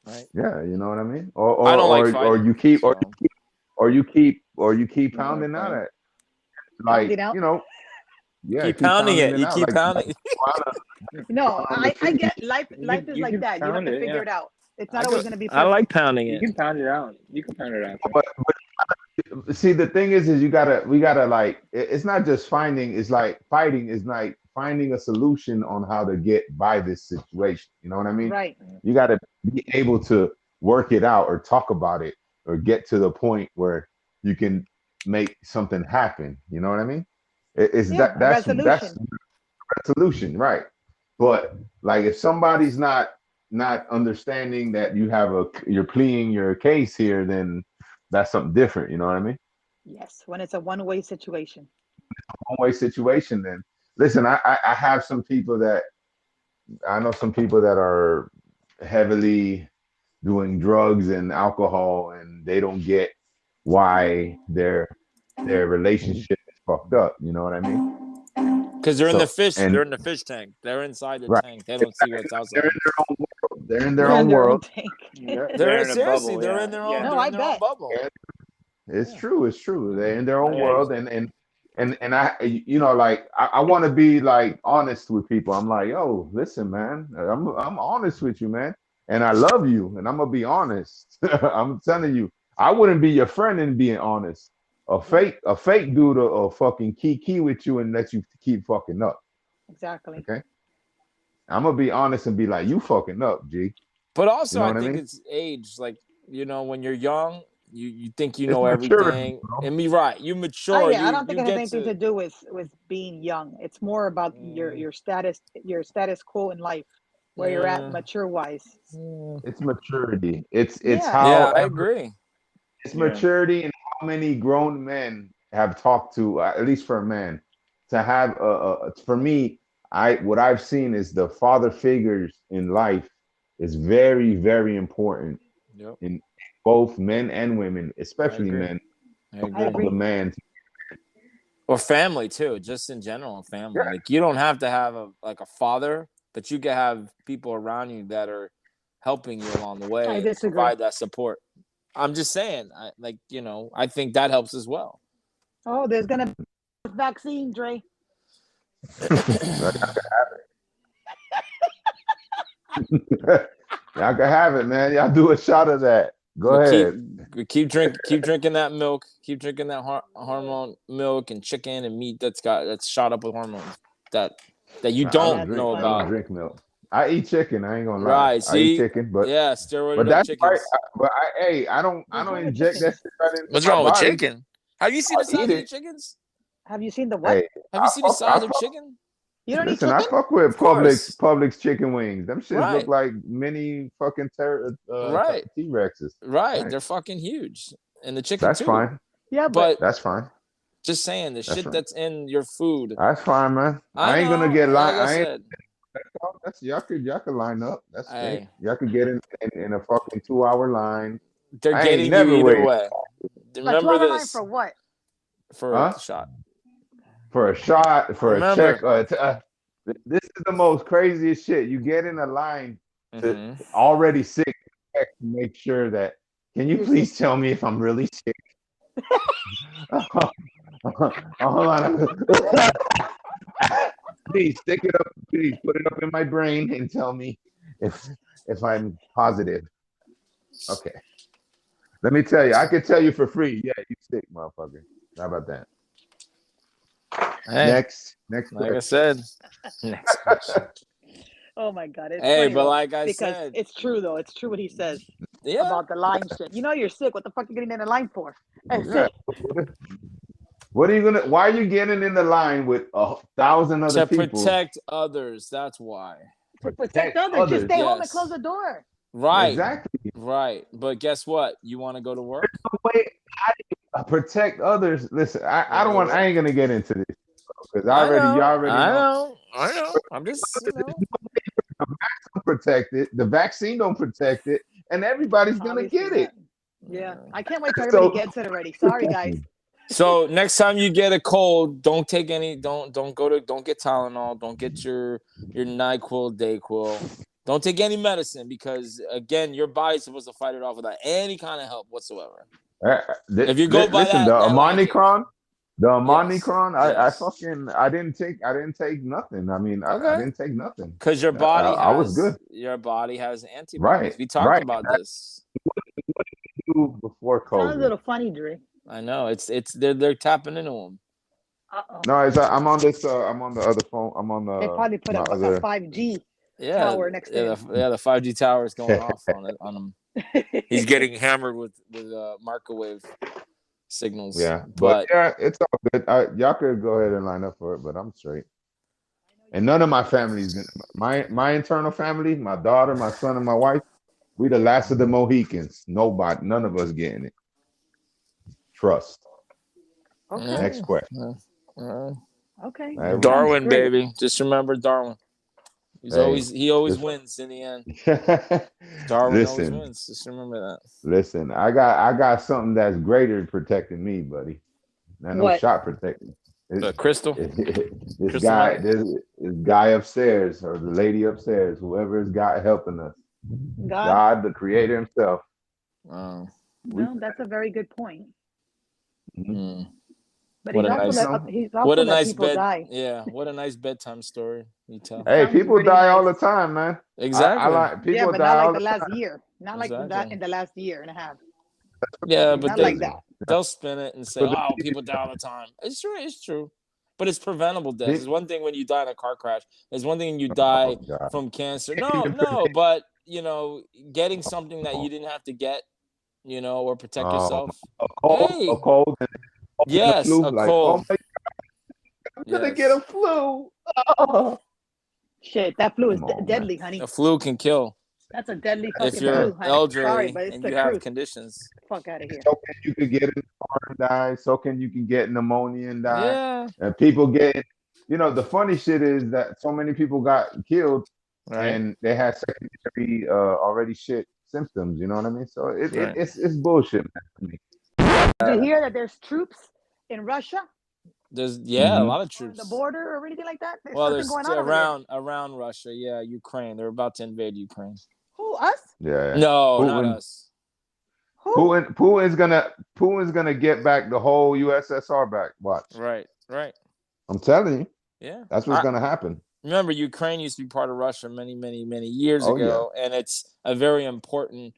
Right. Yeah, you know what I mean. Or I don't like or fighting. you keep So. or you keep don't pounding like out fighting. at, like, Pounding out? you know, yeah, Keep pounding it. You out, keep like pounding. No, on the I tree. get life is You like can that. You have pound to it, figure yeah. it out. It's not always going to be I perfect. like pounding You it. can pound it out. You can pound it out. There. But see, the thing is we gotta, like, it's not just finding. It's like fighting is like finding a solution on how to get by this situation. You know what I mean? Right. You gotta be able to work it out or talk about it or get to the point where you can make something happen. You know what I mean? It's Yeah, a that's resolution. solution, right? But like, if somebody's not understanding that you're pleading your case here, then that's something different. You know what I mean? Yes, when it's a one-way situation. One way situation. Then listen, I have some people that I know, some people that are heavily doing drugs and alcohol, and they don't get why their relationship is fucked up. You know what I mean? Because they're in the fish. And They're in the fish tank. They're inside the right, tank. They don't see what's they're outside. in their own world. They're in their They're in own their world. own tank. They're in a seriously. bubble. They're Yeah. in their own. Yeah. No, They're I in their own bet. bubble. It's true. It's true. They're in their own Yeah. world, and I, you know, like, I want to be like honest with people. I'm like, yo, listen, man, I'm honest with you, man, and I love you, and I'm gonna be honest. I'm telling you, I wouldn't be your friend in being honest. A fake dude or fucking key with you and let you keep fucking up. Exactly. Okay, I'm gonna be honest and be like, you fucking up, G. But also, You know I what I think mean? it's age. Like, when you're young, you think you It's know maturity, everything. bro. And right, you Oh mature. yeah, I don't think You it has get anything to do with being young. It's more about your status quo in life, where you're at mature wise. It's maturity. It's Yeah. Yeah, how I agree. it's Yeah. maturity, and how many grown men have talked to, at least for a man, to have for me, what I've seen is the father figures in life is very, very important Yep, in both men and women, I especially agree. men. I I agree. The agree. man, Or family too, just in general, family. yeah, Like, you don't have to have a father, but you can have people around you that are helping you along the I way and disagree. provide that support. I'm just saying, I think that helps as well. Oh, there's gonna be a vaccine, Dre. y'all can have it, man. Y'all do a shot of that. Go But ahead. keep drinking that milk. Keep drinking that hormone milk and chicken and meat that's shot up with hormones that you I don't That's know I don't about. funny. drink milk. I eat chicken. I ain't gonna lie. Right? I eat See, chicken, but yeah, steroided up that's right. chickens. But I don't What's wrong with inject that chickens? shit right into What's my wrong with body. chicken? Have you seen the I size eat of the it. chickens? Have you seen the what? Hey, Have you seen the I size of fuck. chicken? You don't eat Listen, I chicken? fuck with Of course. Publix chicken wings. Them shits Right. look like mini fucking Right. T-Rexes. Right. Right. They're fucking huge. And the chicken That's too. fine. Yeah, But That's fine. Just saying the shit that's in your food. That's fine, man. I ain't gonna get That's y'all could line up. That's straight. Y'all could get in a fucking 2-hour line. They're getting you either way. Remember this. Line for what? For a shot. For a shot. For a check. This is the most craziest shit. You get in a line to already sick to make sure that. Can you please tell me if I'm really sick? Hold on. Please stick it up. Please put it up in my brain and tell me if I'm positive. Okay. Let me tell you. I could tell you for free. Yeah, you sick, motherfucker. How about that? Hey, next like question. I said. Next question. Oh my God! It's hey, funny, but though, like I because said, it's true though. It's true what he says about the line shit. You know you're sick. What the fuck are you getting in the line for? What are you gonna? Why are you getting in the line with 1,000 other people? To protect others. That's why. To protect others. Just stay home and close the door. Right. Exactly. Right. But guess what? You want to go to work? Wait, protect others. Listen, I don't want. I ain't gonna get into this because I know. I'm just. The vaccine don't protect it. The vaccine don't protect it, and everybody's gonna get it. Yeah, I can't wait till everybody gets it already. Sorry, guys. So next time you get a cold, don't take any. Don't get Tylenol. Don't get your NyQuil, Dayquil. Don't take any medicine because again, your body's supposed to fight it off without any kind of help whatsoever. If you go by the Omicron, yes. I didn't take nothing. I mean, I didn't take nothing because your body I was good. Your body has antibodies. Right. We talked about this. What did you do before COVID? Sounds a little funny, Dre. I know they're tapping into them. No, I'm on this. I'm on the other phone. I'm on the. They probably put a 5G tower next to him. The 5G tower is going off on him. He's getting hammered with microwave signals. Yeah, but yeah, it's all good. Y'all could go ahead and line up for it, but I'm straight. And none of my family's my internal family, my daughter, my son, and my wife. We the last of the Mohicans. None of us getting it. Trust. Okay. Next question. Okay. Darwin, baby. Just remember Darwin. He always wins in the end. Darwin always wins. Just remember that. Listen, I got something that's greater protecting me, buddy. No shot protecting. The crystal. This guy upstairs or the lady upstairs, whoever is God helping us. God, the creator himself. No, that's a very good point. Mm-hmm. But he's also what a let nice people die. Yeah, what a nice bedtime story you tell. Hey, people die all the time, man. Exactly. People die not like the last year. Not like that in the last year and a half. Yeah, but not like that. They'll spin it and say, "Oh, people die all the time." It's true. It's true. But it's preventable death. It's one thing when you die in a car crash. It's one thing when you die from cancer. No, but getting something that you didn't have to get, or protect yourself. A cold. Yes, a cold. I'm gonna get a flu. Oh. Shit, that flu is deadly, honey. A flu can kill. That's a deadly fucking if you're flu, elderly. Sorry, but it's and the you truth. have conditions. Fuck out of here. So you could get an and die. So you can get pneumonia and die. Yeah. And people get. The funny shit is that so many people got killed, and they had secondary already shit symptoms. You know what I mean? So it's bullshit, man, to me. Did you hear that there's troops in Russia? There's a lot of troops. On the border or anything like that? There's going on around Russia. Yeah, Ukraine. They're about to invade Ukraine. Who, us? Yeah. No, not us. Putin's gonna get back the whole USSR back. Watch. Right. I'm telling you. Yeah. That's what's gonna happen. Remember, Ukraine used to be part of Russia many, many, many years ago, and it's a very important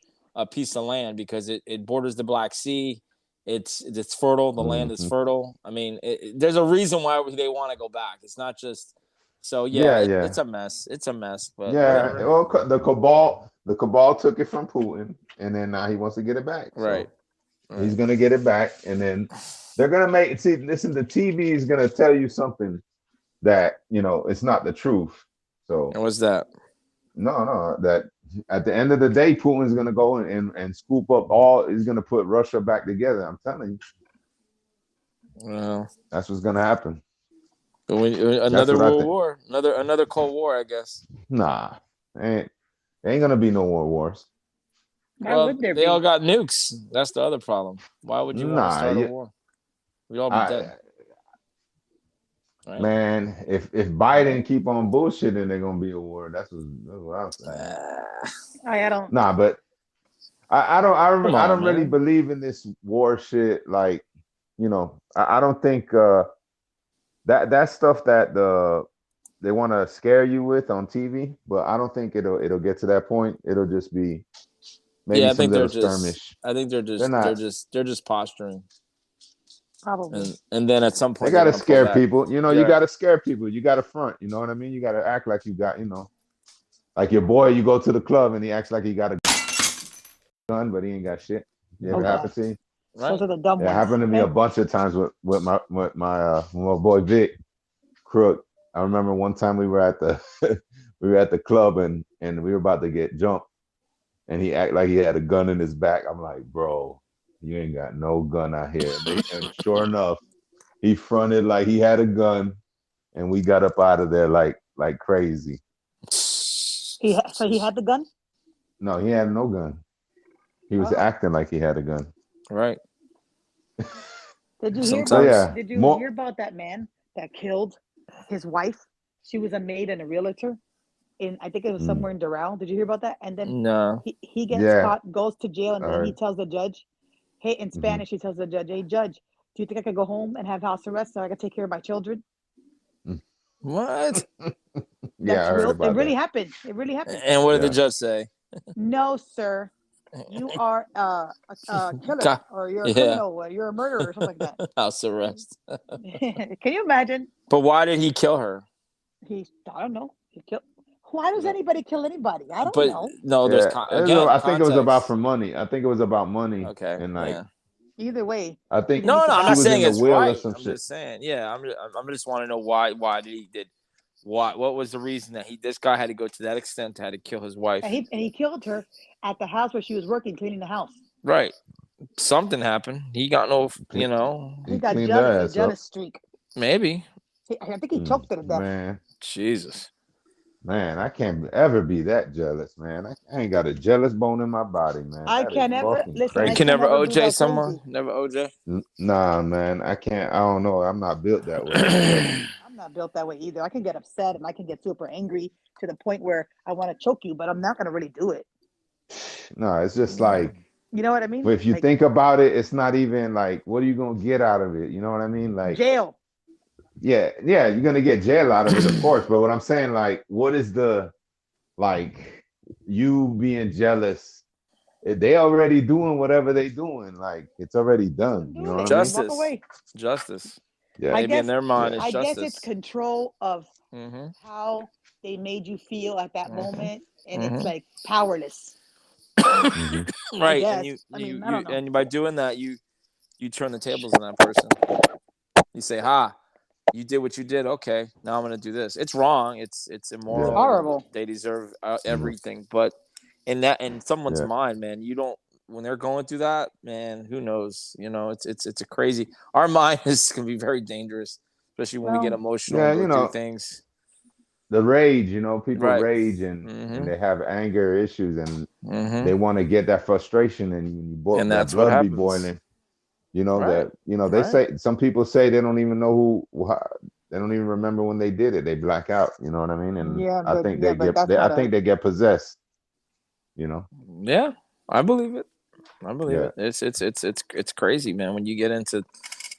piece of land because it borders the Black Sea. It's fertile. The land is fertile. I mean, there's a reason why they want to go back. It's not just so. It's a mess. It's a mess. But whatever. Well, the cabal took it from Putin, and then now he wants to get it back. Right. So he's gonna get it back, and then they're gonna make. See, listen, the TV is gonna tell you something that it's not the truth. So and what's that? No, that at the end of the day, Putin's gonna go and scoop up he's gonna put Russia back together. I'm telling you. Well, that's what's gonna happen. Another world war, another Cold War, I guess. Nah, ain't gonna be no more wars. Why would there they be? all got nukes. That's the other problem. Why would you want to start a war? We'd all be dead. Right? Man, if Biden keep on bullshitting, they're gonna be a war. That's what I'm saying. I don't. Nah, but I don't really believe in this war shit. Like, you know, I don't think that stuff that they want to scare you with on TV, but I don't think it'll get to that point. It'll just be maybe some little skirmish. I think they're just posturing. Probably. And then at some point they gotta scare people. You know, you gotta scare people. You gotta front. You know what I mean? You gotta act like you got, you know, like your boy. You go to the club and he acts like he got a gun, but he ain't got shit. You ever happen to you? Right. Those are the dumb ones. It happened to me a bunch of times with my boy Vic Crook. I remember one time we were at the club and we were about to get jumped, and he acted like he had a gun in his back. I'm like, bro, you ain't got no gun out here. And sure enough, he fronted like he had a gun, and we got up out of there like crazy. So he had the gun? No, he had no gun. He was acting like he had a gun. Right. Did you hear about that man that killed his wife? She was a maid and a realtor. I think it was somewhere in Doral. Did you hear about that? And then he gets caught, goes to jail, and then he tells the judge, hey, in Spanish, he tells the judge, hey, judge, do you think I could go home and have house arrest so I could take care of my children? What? Yeah, I heard about it really happened. It really happened. And what did the judge say? No, sir. You are a killer, or you're a criminal, or you're a murderer, or something like that. House arrest. Can you imagine? But why did he kill her? I don't know. He killed. Why does anybody kill anybody? I don't know. No, there's I think it was about money. I think it was about money. Okay. And either way. I think no, I'm not saying it's right. I'm just saying, I'm just want to know why he did. What was the reason that this guy had to go to that extent to had to kill his wife? And he killed her at the house where she was working, cleaning the house. Right. Something happened. He got he got jealous streak. Maybe. I think he choked her to death. Man. Jesus. Man, I can't ever be that jealous, man. I ain't got a jealous bone in my body, man. I can never listen. You can never OJ someone? Never OJ? Nah, man. I can't. I don't know. I'm not built that way. I'm not built that way either. I can get upset and I can get super angry to the point where I want to choke you, but I'm not going to really do it. No, it's just like, you know what I mean? If you think about it, it's not even like, what are you going to get out of it? You know what I mean? Like jail. Yeah, you're going to get jail out of it, of course. But what I'm saying, like, what is you being jealous? They already doing whatever they doing. Like, it's already done. You know what Justice. I mean? Walk away. Justice. Yeah. Maybe in their mind, it's justice. I guess it's control of how they made you feel at that moment. And it's like powerless. Right. And and by doing that, you turn the tables on that person. You say, you did what you did. Okay, now I'm going to do this. It's wrong. It's immoral. It's horrible. They deserve everything. But in someone's mind, man, when they're going through that, man, who knows? You know, it's a crazy. Our mind can be very dangerous, especially when we get emotional and go through things. The rage, people rage and they have anger issues and they want to get that frustration and that blood be boiling. They say, some people say they don't even know they don't even remember when they did it. They black out, you know what I mean? And I think they get possessed, Yeah, I believe it. it. It's crazy, man. When you get into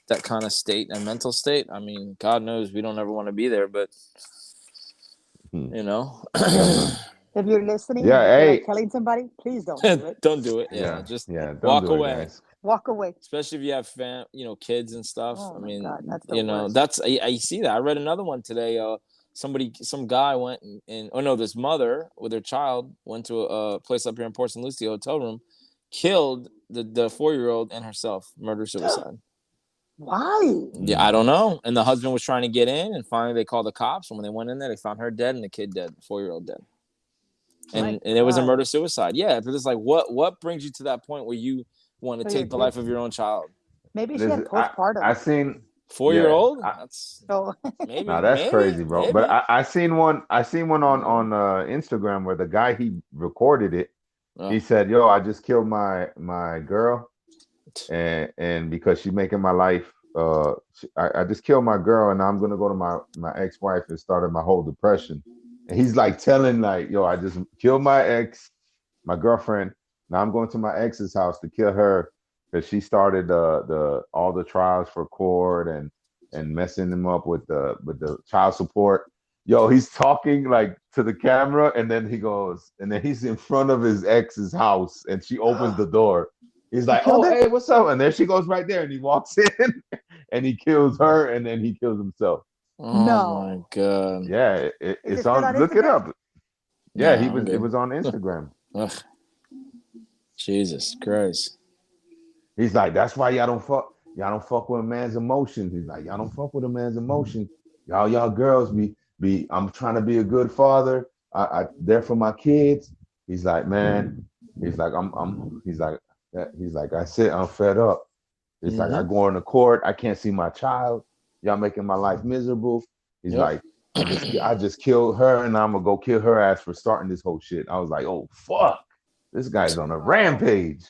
that kind of state and mental state, I mean, God knows we don't ever want to be there, but if you're listening, telling somebody, please don't do it. Don't do it. Just walk away. Walk away. Especially if you have kids and stuff. Oh, I mean, God, that's I see that. I read another one today. Some guy went this mother with her child went to a place up here in Port St. Lucie, hotel room, killed the 4-year-old and herself, murder-suicide. Why? Yeah, I don't know. And the husband was trying to get in, and finally they called the cops. And when they went in there, they found her dead and the kid dead, the 4-year-old dead. And it was a murder-suicide. Yeah, but it's like, what brings you to that point where you want to take the life of your own child? Maybe she had postpartum. 4-year-old? Yeah. That's So maybe. Nah, that's crazy, bro. Maybe. But I seen one. I seen one on Instagram where the guy he recorded it. He said, "Yo, I just killed my girl, and because she's making my life, I just killed my girl, and I'm gonna go to my ex-wife and started my whole depression." And he's like telling like, "Yo, I just killed my ex, my girlfriend. Now I'm going to my ex's house to kill her because she started the all the trials for court and messing him up with the child support." Yo, he's talking like to the camera, and then he goes, and then he's in front of his ex's house, and she opens the door. He's like, killed "Oh, her? hey, what's up?" And there she goes right there, and he walks in, and he kills her, and then he kills himself. Oh No. my god. Yeah, Is it's it still on. on Look it Instagram? up. Yeah, No, it was on Instagram. Ugh. Jesus Christ. He's like, "That's why y'all don't fuck with a man's emotions." He's like, "Y'all don't fuck with a man's emotions. Y'all girls be I'm trying to be a good father. I there for my kids." He's like, "Man," he's like, he's like, "I said I'm fed up." He's like, "I go into court, I can't see my child. Y'all making my life miserable." He's like, I just killed her, and I'm gonna go kill her ass for starting this whole shit. I was like, "Oh fuck, this guy's on a rampage."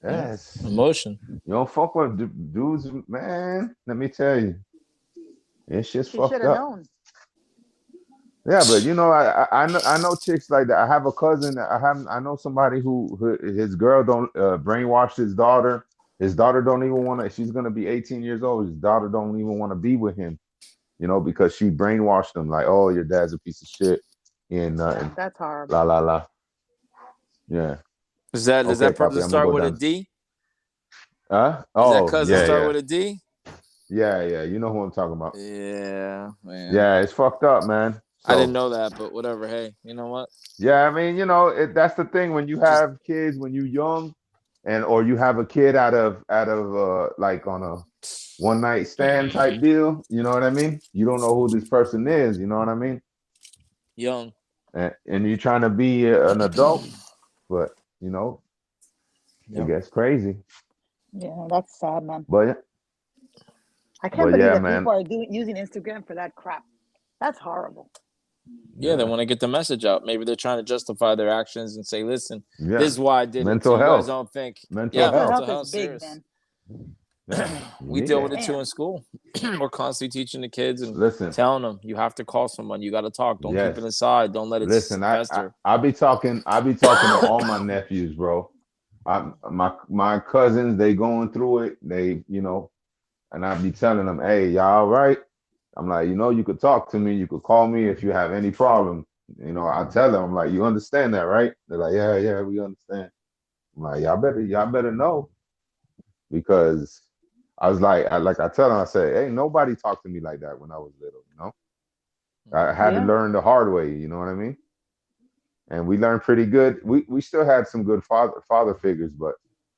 Yes, Emotion. you don't fuck with dudes, man. Let me tell you, it's just She fucked should have up. known. Yeah, but you know, I know chicks like that. I have a cousin. I know somebody who his girl don't brainwash his daughter. His daughter don't even want to. She's gonna be 18 years old. His daughter don't even want to be with him. You know, because she brainwashed him like, "Oh, your dad's a piece of shit," and That's horrible. la la la. Yeah. Does that Okay, brother Poppy, I'm gonna start go with a down. D? Huh? Does that Oh, cousin yeah, start yeah, with a D? yeah. You know who I'm talking about. Yeah, man. Yeah, it's fucked up, man. I didn't So know that, but whatever. Hey, you know what? yeah, I mean, you know, that's the thing when you Just have kids when you're young, and or you have a kid out of like on a one night stand type deal. You know what I mean? You don't know who this person is. You know what I mean? young. And you're trying to be an adult, but you know, it Yep. gets crazy. Yeah, that's sad, man. But I can't believe yeah, that man. people are using Instagram for that crap. That's horrible. Yeah, they want to get the message out. Maybe they're trying to justify their actions and say, "Listen, Yeah. this is why I did it." So Mental you guys health. don't think? Mental Yeah, health. mental Health health. is big, Serious. man. Yeah, We need deal that. with it too Man. in school. We're constantly teaching the kids and Listen, telling them you have to call someone. You got to talk. Don't keep yes. it inside. Don't let it Listen, fester. I'll be talking to all my nephews, bro. My cousins, they going through it. They, you know, and I be telling them, "Hey, y'all all right?" I'm like, you know, you could talk to me, you could call me if you have any problem. You know, I tell them, I'm like, "You understand that, right?" They're like, "Yeah, we understand." I'm like, y'all better know, because I was like, I tell them, I say, "Hey, nobody talked to me like that when I was little." You know, I had to Yeah. learn the hard way. You know what I mean? And we learned pretty good. We still had some good father figures, but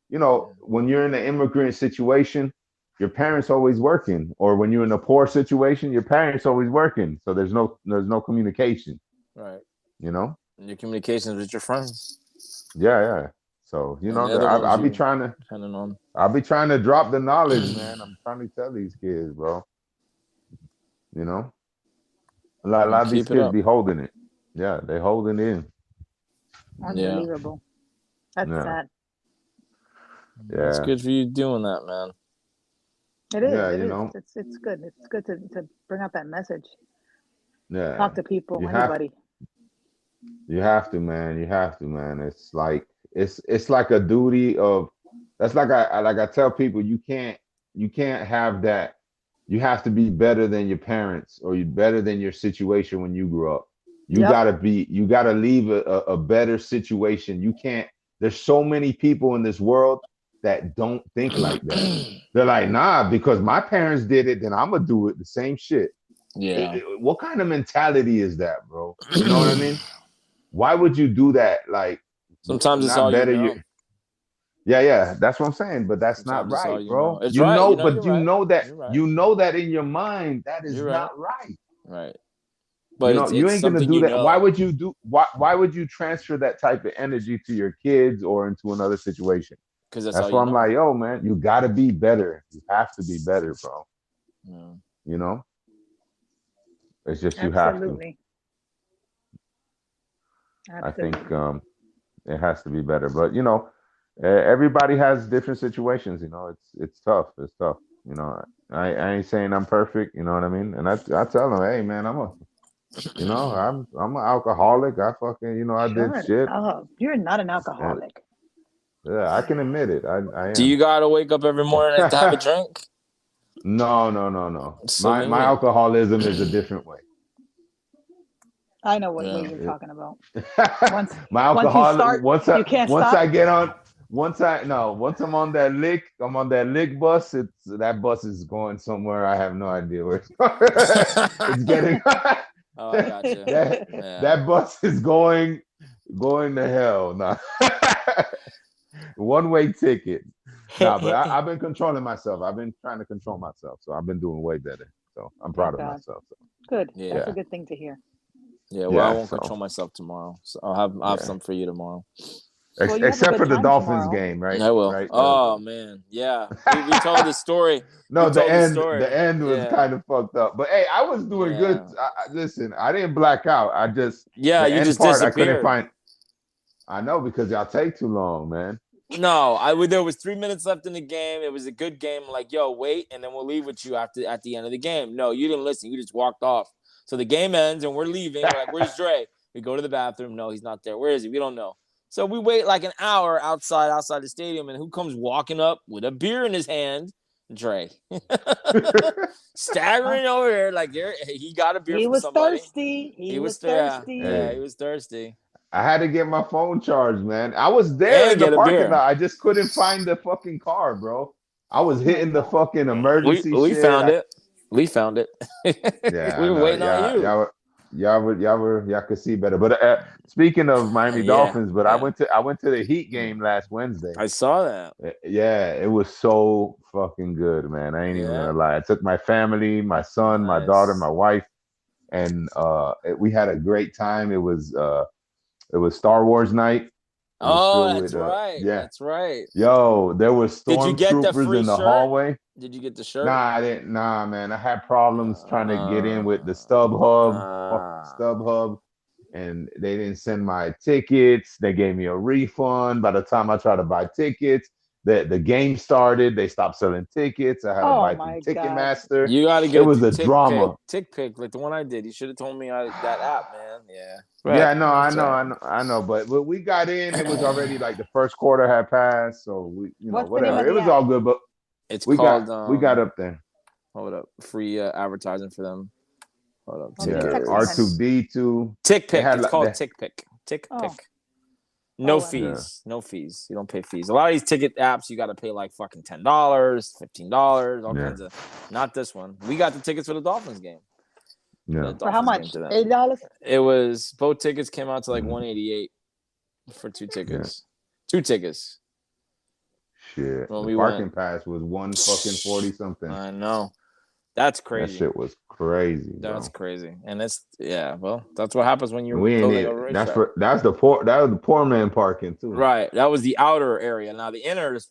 you know, when you're in an immigrant situation, your parents always working, or when you're in a poor situation, your parents always working. So there's no communication. Right. You know? And your communications with your friends. Yeah. So you And know, the other ones I'll be you trying to depending on. drop the knowledge, man. I'm trying to tell these kids, bro. You know, a lot And of these keep it kids up. be holding it. Yeah, they holding it in. Unbelievable. That's Yeah. sad. Yeah. It's good for you doing that, man. It is. Yeah, It you is. know. It's good. It's good to bring out that message. Yeah. Talk to people, You have anybody. You have to, man. You have to, man. It's like it's like a duty of that's like I tell people you can't have that. You have to be better than your parents, or you better than your situation when you grew up. Yep. You gotta leave a better situation. You can't, there's so many people in this world that don't think like that. They're like, nah, because my parents did it, then I'm gonna do it the same shit. Yeah. What kind of mentality is that, bro? You know what I mean? Why would you do that? Like, Sometimes it's not all you better know. you. Yeah, that's what I'm saying. But that's not Sometimes it's all right, you know. bro. It's You right. know, You know, but you're right. You're right. you know that in your mind that is You're right. not right. Right. You But know, you it's ain't gonna something do you that. Why know. would you transfer that type of energy to your kids or into another situation? Because that's That's all why you I'm know. like, yo, man, you got to be better. You have to be better, bro. Yeah. You know, it's just you have to. Absolutely. I think it has to be better, but everybody has different situations. It's tough. It's tough. I ain't saying I'm perfect. You know what I mean? And I tell them, hey, man, I'm an alcoholic. I fucking I did Shut shit. up. You're not an And, alcoholic. yeah, I can admit it. I Do am. you gotta wake up every morning to have a drink? No. So My then you alcoholism is a different way. I know what way yeah. you're Yeah. talking about. Once My once you alcohol start, once you can't once stop. I get on once I'm on that lick, I'm on that lick bus. That bus is going somewhere. I have no idea where it's going. It's getting Oh, I got you. that Yeah. that bus is going to hell. No. One-way ticket. Nah, but I've been controlling myself. I've been trying to control myself. So I've been doing way better. So I'm proud Thank of God. myself. So. Good. Yeah. That's a good thing to hear. Yeah, well, I Yeah, won't so. control myself tomorrow. So I'll have some for you tomorrow. Well, you have a Except good for the time Dolphins tomorrow. game, right? I will. Right. Oh man, yeah. We told the story. No, We told the end was Yeah. kind of fucked up. But hey, I was doing good. Listen, I didn't black out. I just you the end just part I couldn't disappeared. find. I know because y'all take too long, man. No, there was 3 minutes left in the game. It was a good game. Like, yo, wait, and then we'll leave with you at the end of the game. No, you didn't listen. You just walked off. So the game ends and we're leaving. We're like, where's Dre? We go to the bathroom. No, he's not there. Where is he? We don't know. So we wait like an hour outside the stadium, and who comes walking up with a beer in his hand? Dre. Staggering over here like he got a beer He from was somebody. thirsty. He was thirsty. thirsty. Yeah, he was thirsty. I had to get my phone charged, man. I was there in the parking lot. I just couldn't find the fucking car, bro. I was hitting the fucking emergency we shit. Found it. We found it. Yeah, we were waiting on you. Y'all could see better. But speaking of Miami Dolphins, but I went to the Heat game last Wednesday. I saw that. Yeah, it was so fucking good, man. I ain't even gonna lie. I took my family, my son, my daughter, my wife, and we had a great time. It was Star Wars night. That's right. Yeah, that's right. Yo, there was stormtroopers in the hallway. Did you get the shirt? Nah, I didn't. Nah, man. I had problems trying to get in with the StubHub, and they didn't send my tickets. They gave me a refund. By the time I tried to buy tickets, the game started. They stopped selling tickets. I had to buy through Ticketmaster. You got to get it was a drama. TickPick, like the one I did. You should have told me that app, man. Yeah. Right. Yeah, no, I know. But we got in. It was already like the first quarter had passed, so whatever. It was all good. But it's we got up there. Hold up, free advertising for them. Hold up, R2D2. TickPick. It's called TickPick. TickPick. No fees. No fees. You don't pay fees. A lot of these ticket apps, you got to pay like fucking $10, $15, all kinds of. Not this one. We got the tickets for the Dolphins game. Yeah. For how much? $8? It was both tickets came out to like $188 for 2 tickets. Yeah. 2 tickets. Shit. When the parking pass was $140 something. I know. That's crazy. That shit was crazy. That's crazy. And that's that's what happens when you're building a racetrack. That was the poor man parking too. Right. That was the outer area. Now the inner is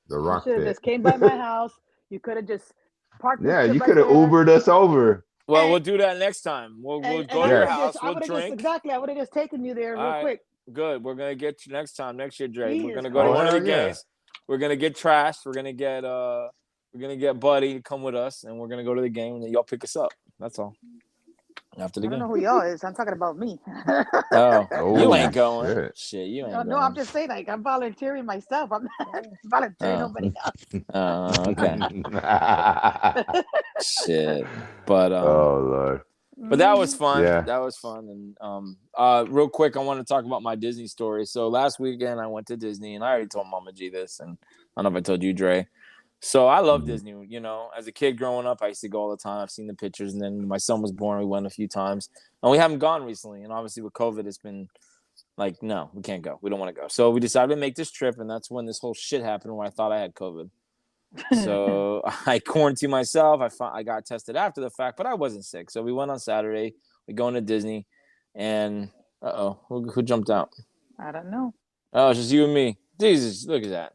the rock. You should have just came by my house. You could have just parked. Yeah, you could have Ubered us over. Well, we'll do that next time. We'll go to your house. We'll drink. I would have just taken you there real quick. Good. We're gonna get you next time, next year, Dre. We're gonna go to one of the games. We're gonna get trashed. We're gonna get Buddy to come with us, and we're gonna go to the game, and then y'all pick us up. That's all. After the game. I don't know who y'all is. I'm talking about me. You ain't going. Shit, you ain't going. No, I'm just saying, like, I'm volunteering myself. I'm not volunteering nobody else. Okay. Shit. But oh Lord. But that was fun. Yeah. That was fun. And real quick, I want to talk about my Disney story. So last weekend I went to Disney, and I already told Mama G this, and I don't know if I told you, Dre. So I love Disney. You know, as a kid growing up, I used to go all the time. I've seen the pictures, and then my son was born. We went a few times, and we haven't gone recently. And obviously with COVID, it's been like, no, we can't go. We don't want to go. So we decided to make this trip, and that's when this whole shit happened where I thought I had COVID. So I quarantined myself. I got tested after the fact, but I wasn't sick. So we went on Saturday. We going to Disney, and who jumped out? I don't know. Oh, it's just you and me. Jesus, look at that.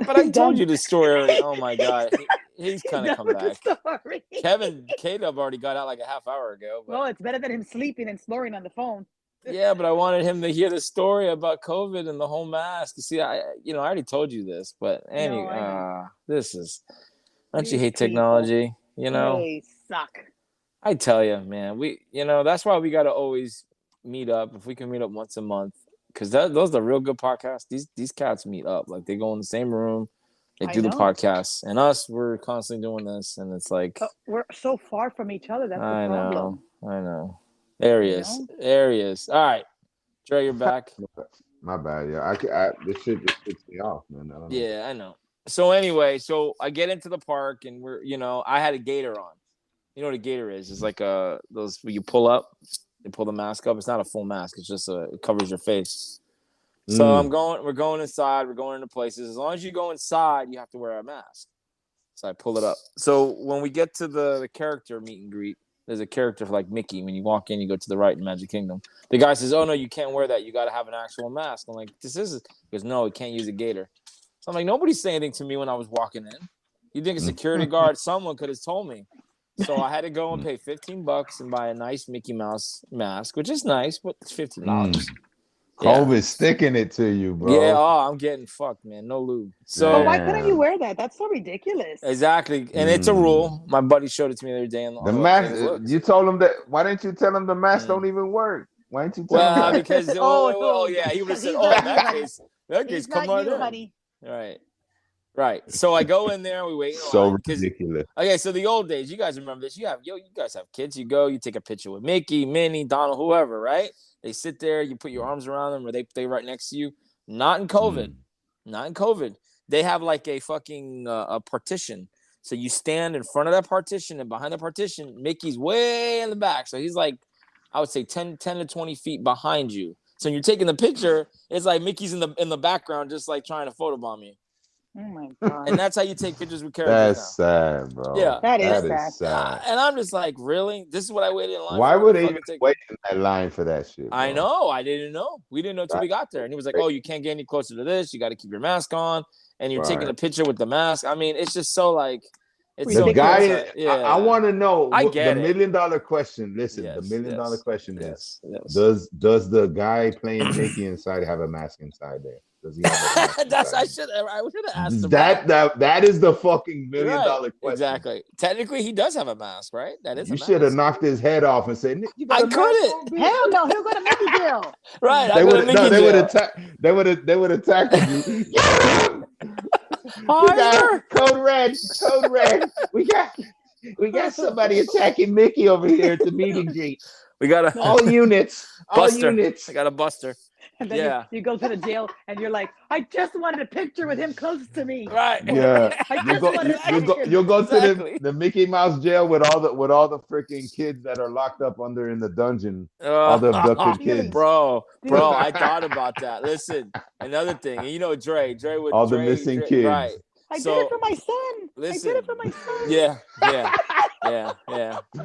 But I told you this story already. Oh my God, he's kind of come back. Kdub already got out like a half hour ago. But... Well, it's better than him sleeping and snoring on the phone. Yeah, but I wanted him to hear the story about COVID and the whole mask. See, I already told you this, but anyway, this is. Don't you hate technology? You know, they suck. I tell you, man. That's why we got to always meet up. If we can meet up once a month. Because those are real good podcasts. These cats meet up. Like, they go in the same room. They do the podcasts. And us, we're constantly doing this. And it's like... we're so far from each other. That's the problem. I know. Areas. All right. Dre, you're back. My bad, yeah. This shit just picks me off, man. I know. So anyway, I get into the park. And I had a gator on. You know what a gator is? It's like those where you pull up. They pull the mask up. It's not a full mask. It's just it covers your face. So we're going inside. We're going into places. As long as you go inside, you have to wear a mask. So I pull it up. So when we get to the character meet and greet, there's a character like Mickey. When you walk in, you go to the right in Magic Kingdom. The guy says, "Oh no, you can't wear that. You got to have an actual mask." I'm like, He goes, "No, you can't use a gator." So I'm like, nobody's saying anything to me when I was walking in. You think a security guard, someone could have told me. So I had to go and pay $15 and buy a nice Mickey Mouse mask, which is nice, but it's $15. COVID's sticking it to you, bro. Yeah, I'm getting fucked, man. No lube. So but why couldn't you wear that? That's so ridiculous. Exactly, and it's a rule. My buddy showed it to me the other day. The mask. You told him that. Why didn't you tell him the mask don't even work? Why didn't you tell him? Because he would have said, "Oh, in that case, come on in." Honey. Right. So I go in there. We wait. So ridiculous. Okay, so the old days. You guys remember this? You guys have kids. You go. You take a picture with Mickey, Minnie, Donald, whoever. Right? They sit there. You put your arms around them, or they right next to you. Not in COVID. Not in COVID. They have like a fucking a partition. So you stand in front of that partition, and behind the partition, Mickey's way in the back. So he's like, I would say 10 to 20 feet behind you. So when you're taking the picture, it's like Mickey's in the background, just like trying to photobomb you. Oh my God. And that's how you take pictures with characters. That's sad, bro. Yeah, that is sad. And I'm just like, really? This is what I waited in line. Why would they even wait in that line for that shit? Bro? I know. I didn't know. We didn't know until we got there. And he was like, "Oh, you can't get any closer to this. You got to keep your mask on." And you're taking a picture with the mask. I mean, it's just so like. It's the so guy. I want to know. I get the $1 million question. Listen, the $1 million question is: Does the guy playing Mickey inside have a mask inside there? Does he have a mask I should have asked him that is the fucking $1 million question. Exactly. Technically, he does have a mask, right? That is. You should have knocked his head off and said, "You got I couldn't. Hell no, he'll go to Mickey jail." Right. They would have tackled you. We got code red. We got somebody attacking Mickey over here at the meet and greet. We got all units. Buster. I got a Buster. And then you go to the jail and you're like, "I just wanted a picture with him close to me." Right. Yeah. You'll go to the Mickey Mouse jail with all the freaking kids that are locked up in the dungeon. All the abducted kids. Bro, I thought about that. Listen, another thing. You know, Dre would all the missing kids. Right. I did it for my son. Listen, I did it for my son. Yeah.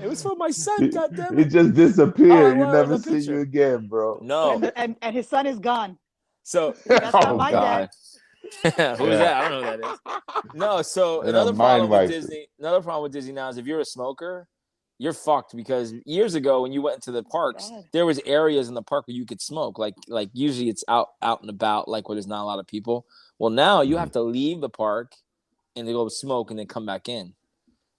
It was for my son, goddammit. He just disappeared. You never see you again, bro. No. And his son is gone. So that's not my dad. Who's that? I don't know who that is. No, so another problem with Disney now is if you're a smoker, you're fucked because years ago when you went into the parks, there was areas in the park where you could smoke. Like usually it's out and about, like where there's not a lot of people. Well, now you have to leave the park and they go smoke and then come back in.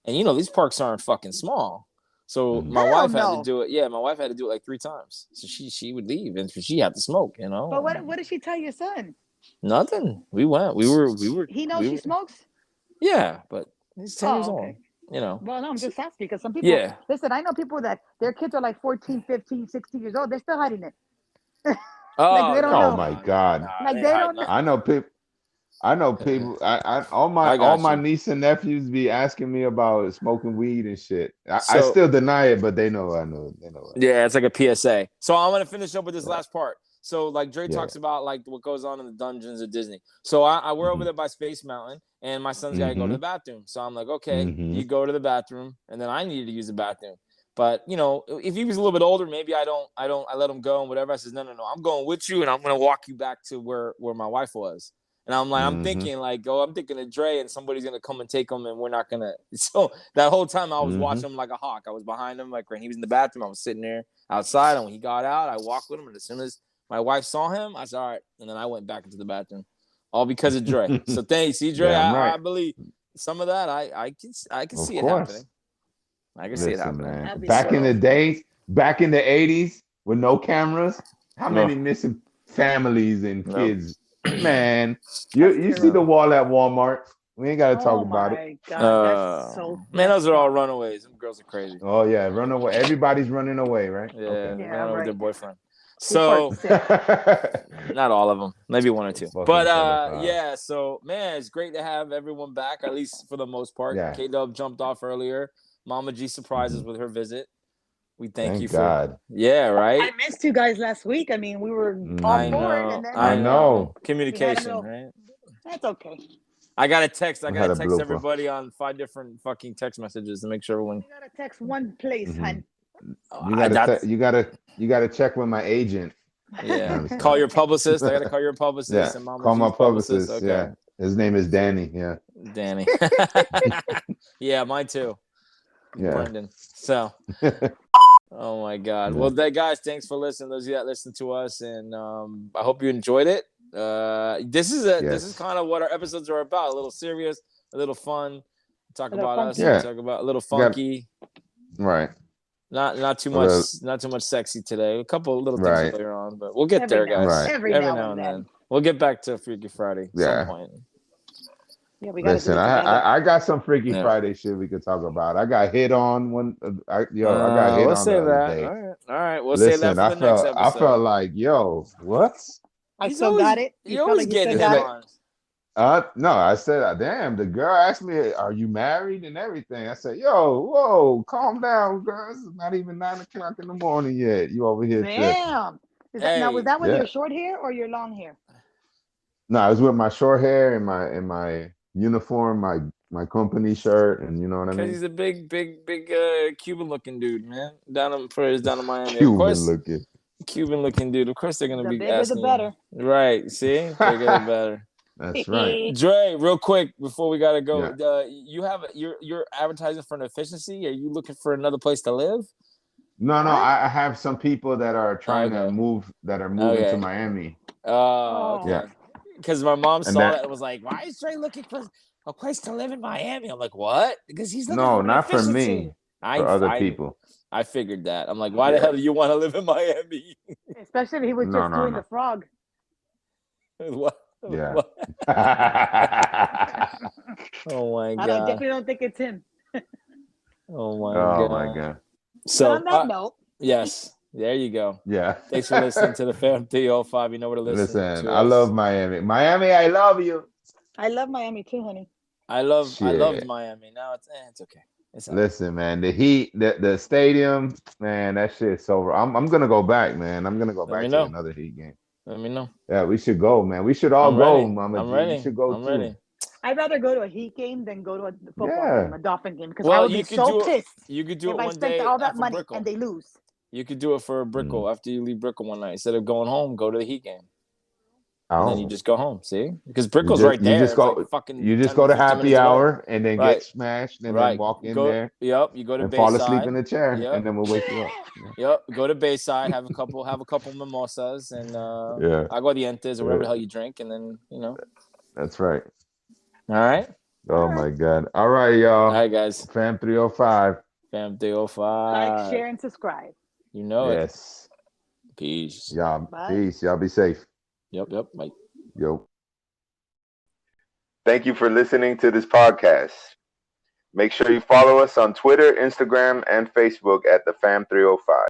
And these parks aren't fucking small. So my wife had to do it. Yeah, my wife had to do it like 3 times. So she would leave and she had to smoke, But what did she tell your son? Nothing. We went. We were. He knows she smokes? Yeah, but he's 10 years old. Well, no, I'm just asking because some people, listen, I know people that their kids are like 14, 15, 16 years old. They're still hiding it. Like they don't know. My God. Like they don't know. I know people. All my niece and nephews be asking me about smoking weed and shit. I still deny it, but they know. I know. They know. Yeah, it's like a PSA. So I'm gonna finish up with this last part. So like Dre talks about like what goes on in the dungeons at Disney. So we're over there by Space Mountain, and my son's got to go to the bathroom. So I'm like, okay, you go to the bathroom, and then I needed to use the bathroom. But if he was a little bit older, maybe I let him go and whatever. I says, no, I'm going with you, and I'm gonna walk you back to where my wife was. And I'm like, I'm thinking of Dre, and somebody's gonna come and take him, and we're not gonna. So that whole time I was watching him like a hawk. I was behind him, like when he was in the bathroom, I was sitting there outside, and when he got out, I walked with him, and as soon as my wife saw him, I said, all right, and then I went back into the bathroom, all because of Dre. So thanks, see, Dre. I believe some of that. I can see it happening. I can see it happening. Man. Back in the days, back in the 80s, with no cameras, how many missing families and kids? Man, you see the wall at Walmart. We ain't got to talk about it. Oh my God, that's so man, those are all runaways. Them girls are crazy. Oh yeah, runaway. Everybody's running away, right? Yeah, okay. Running with their boyfriend. So not all of them, maybe one or two. But yeah, so man, it's great to have everyone back, at least for the most part. Yeah. Kdub jumped off earlier. Mama G surprised us with her visit. We thank you for God. Yeah, right. I missed you guys last week. I mean, we were on board, and then I know communication, right? That's okay. I got to text everybody on 5 different fucking text messages to make sure everyone. You gotta text one place, hun. You gotta check with my agent. Yeah, call your publicist. I gotta call your publicist. Yeah, and Mama call G's my publicist. Okay. Yeah, his name is Danny. Yeah, Danny. Yeah, mine too. Yeah, Brendan. So. Oh my God. Well, guys, thanks for listening. Those of you that listen to us, and I hope you enjoyed it. This is kind of what our episodes are about. A little serious, a little fun. Talk about us. Yeah. Talk about a little funky. Right. Not too much sexy today. A couple little things later on, but we'll get there, guys. Every now and then. We'll get back to Freaky Friday at some point. Yeah, we gotta listen. I got some Freaky Friday shit we could talk about. I got hit on one. I got hit on say the that. other day. All right. We'll say that for the next episode. I felt like, yo, what? I still got it. You always get hit on. No, I said, damn. The girl asked me, "Are you married?" and everything. I said, "Yo, whoa, calm down, girl. It's not even 9 o'clock in the morning yet. You over here?" Damn. Was that with your short hair or your long hair? No, I was with my short hair and my uniform, my company shirt, and you know what I mean. He's a big Cuban looking dude, man. Down in Miami. Cuban looking dude. Of course they're gonna be bigger asking. The better. Right. See, bigger the better. That's right. Dre, real quick before we gotta go, you're advertising for an efficiency. Are you looking for another place to live? No, I have some people that are trying to move, that are moving to Miami. Oh, okay. Yeah. Because my mom saw that and was like, "Why is Dre looking for a place to live in Miami?" I'm like, "What?" Because he's looking for not for me, for other people. I figured that. I'm like, "Why the hell do you want to live in Miami?" Especially if he was just doing the frog. What? Yeah. What? Oh my God! I definitely don't think it's him. Oh my God! So on that note, yes. There you go. Yeah. Thanks for listening to the Fam 305. You know where to listen. Listen, I love Miami. Miami, I love you. I love Miami too, honey. I loved Miami. Now it's okay. Listen, man, the heat, the stadium, man, that shit's over. I'm gonna go back, man. I'm gonna go back to another Heat game. Let me know. Yeah, we should go, man. We should all go, Mama. I'm ready. We should go I'm ready. I'd rather go to a Heat game than go to a football game, a Dolphin game, because I would be pissed. You could do it if one day. I spent all that money Brickell. and they lose. You could do it for Brickell after you leave Brickell one night. Instead of going home, go to the Heat game. And then you just go home, see? Because Brickell's right there. You just go to happy hour and then get smashed and then walk in there. Yep, you go to and Bayside. Fall asleep in the chair and then we'll wake you up. Yep, go to Bayside, have a couple mimosas and aguardientes or whatever the hell you drink, and then That's right. All right. Oh my God. All right, y'all. All right, guys. Fam 305. Fam 305. Like, share, and subscribe. You know it. Yes. Peace. Y'all. Peace. Y'all be safe. Yep. Bye. Yo. Thank you for listening to this podcast. Make sure you follow us on Twitter, Instagram, and Facebook at the Fam 305.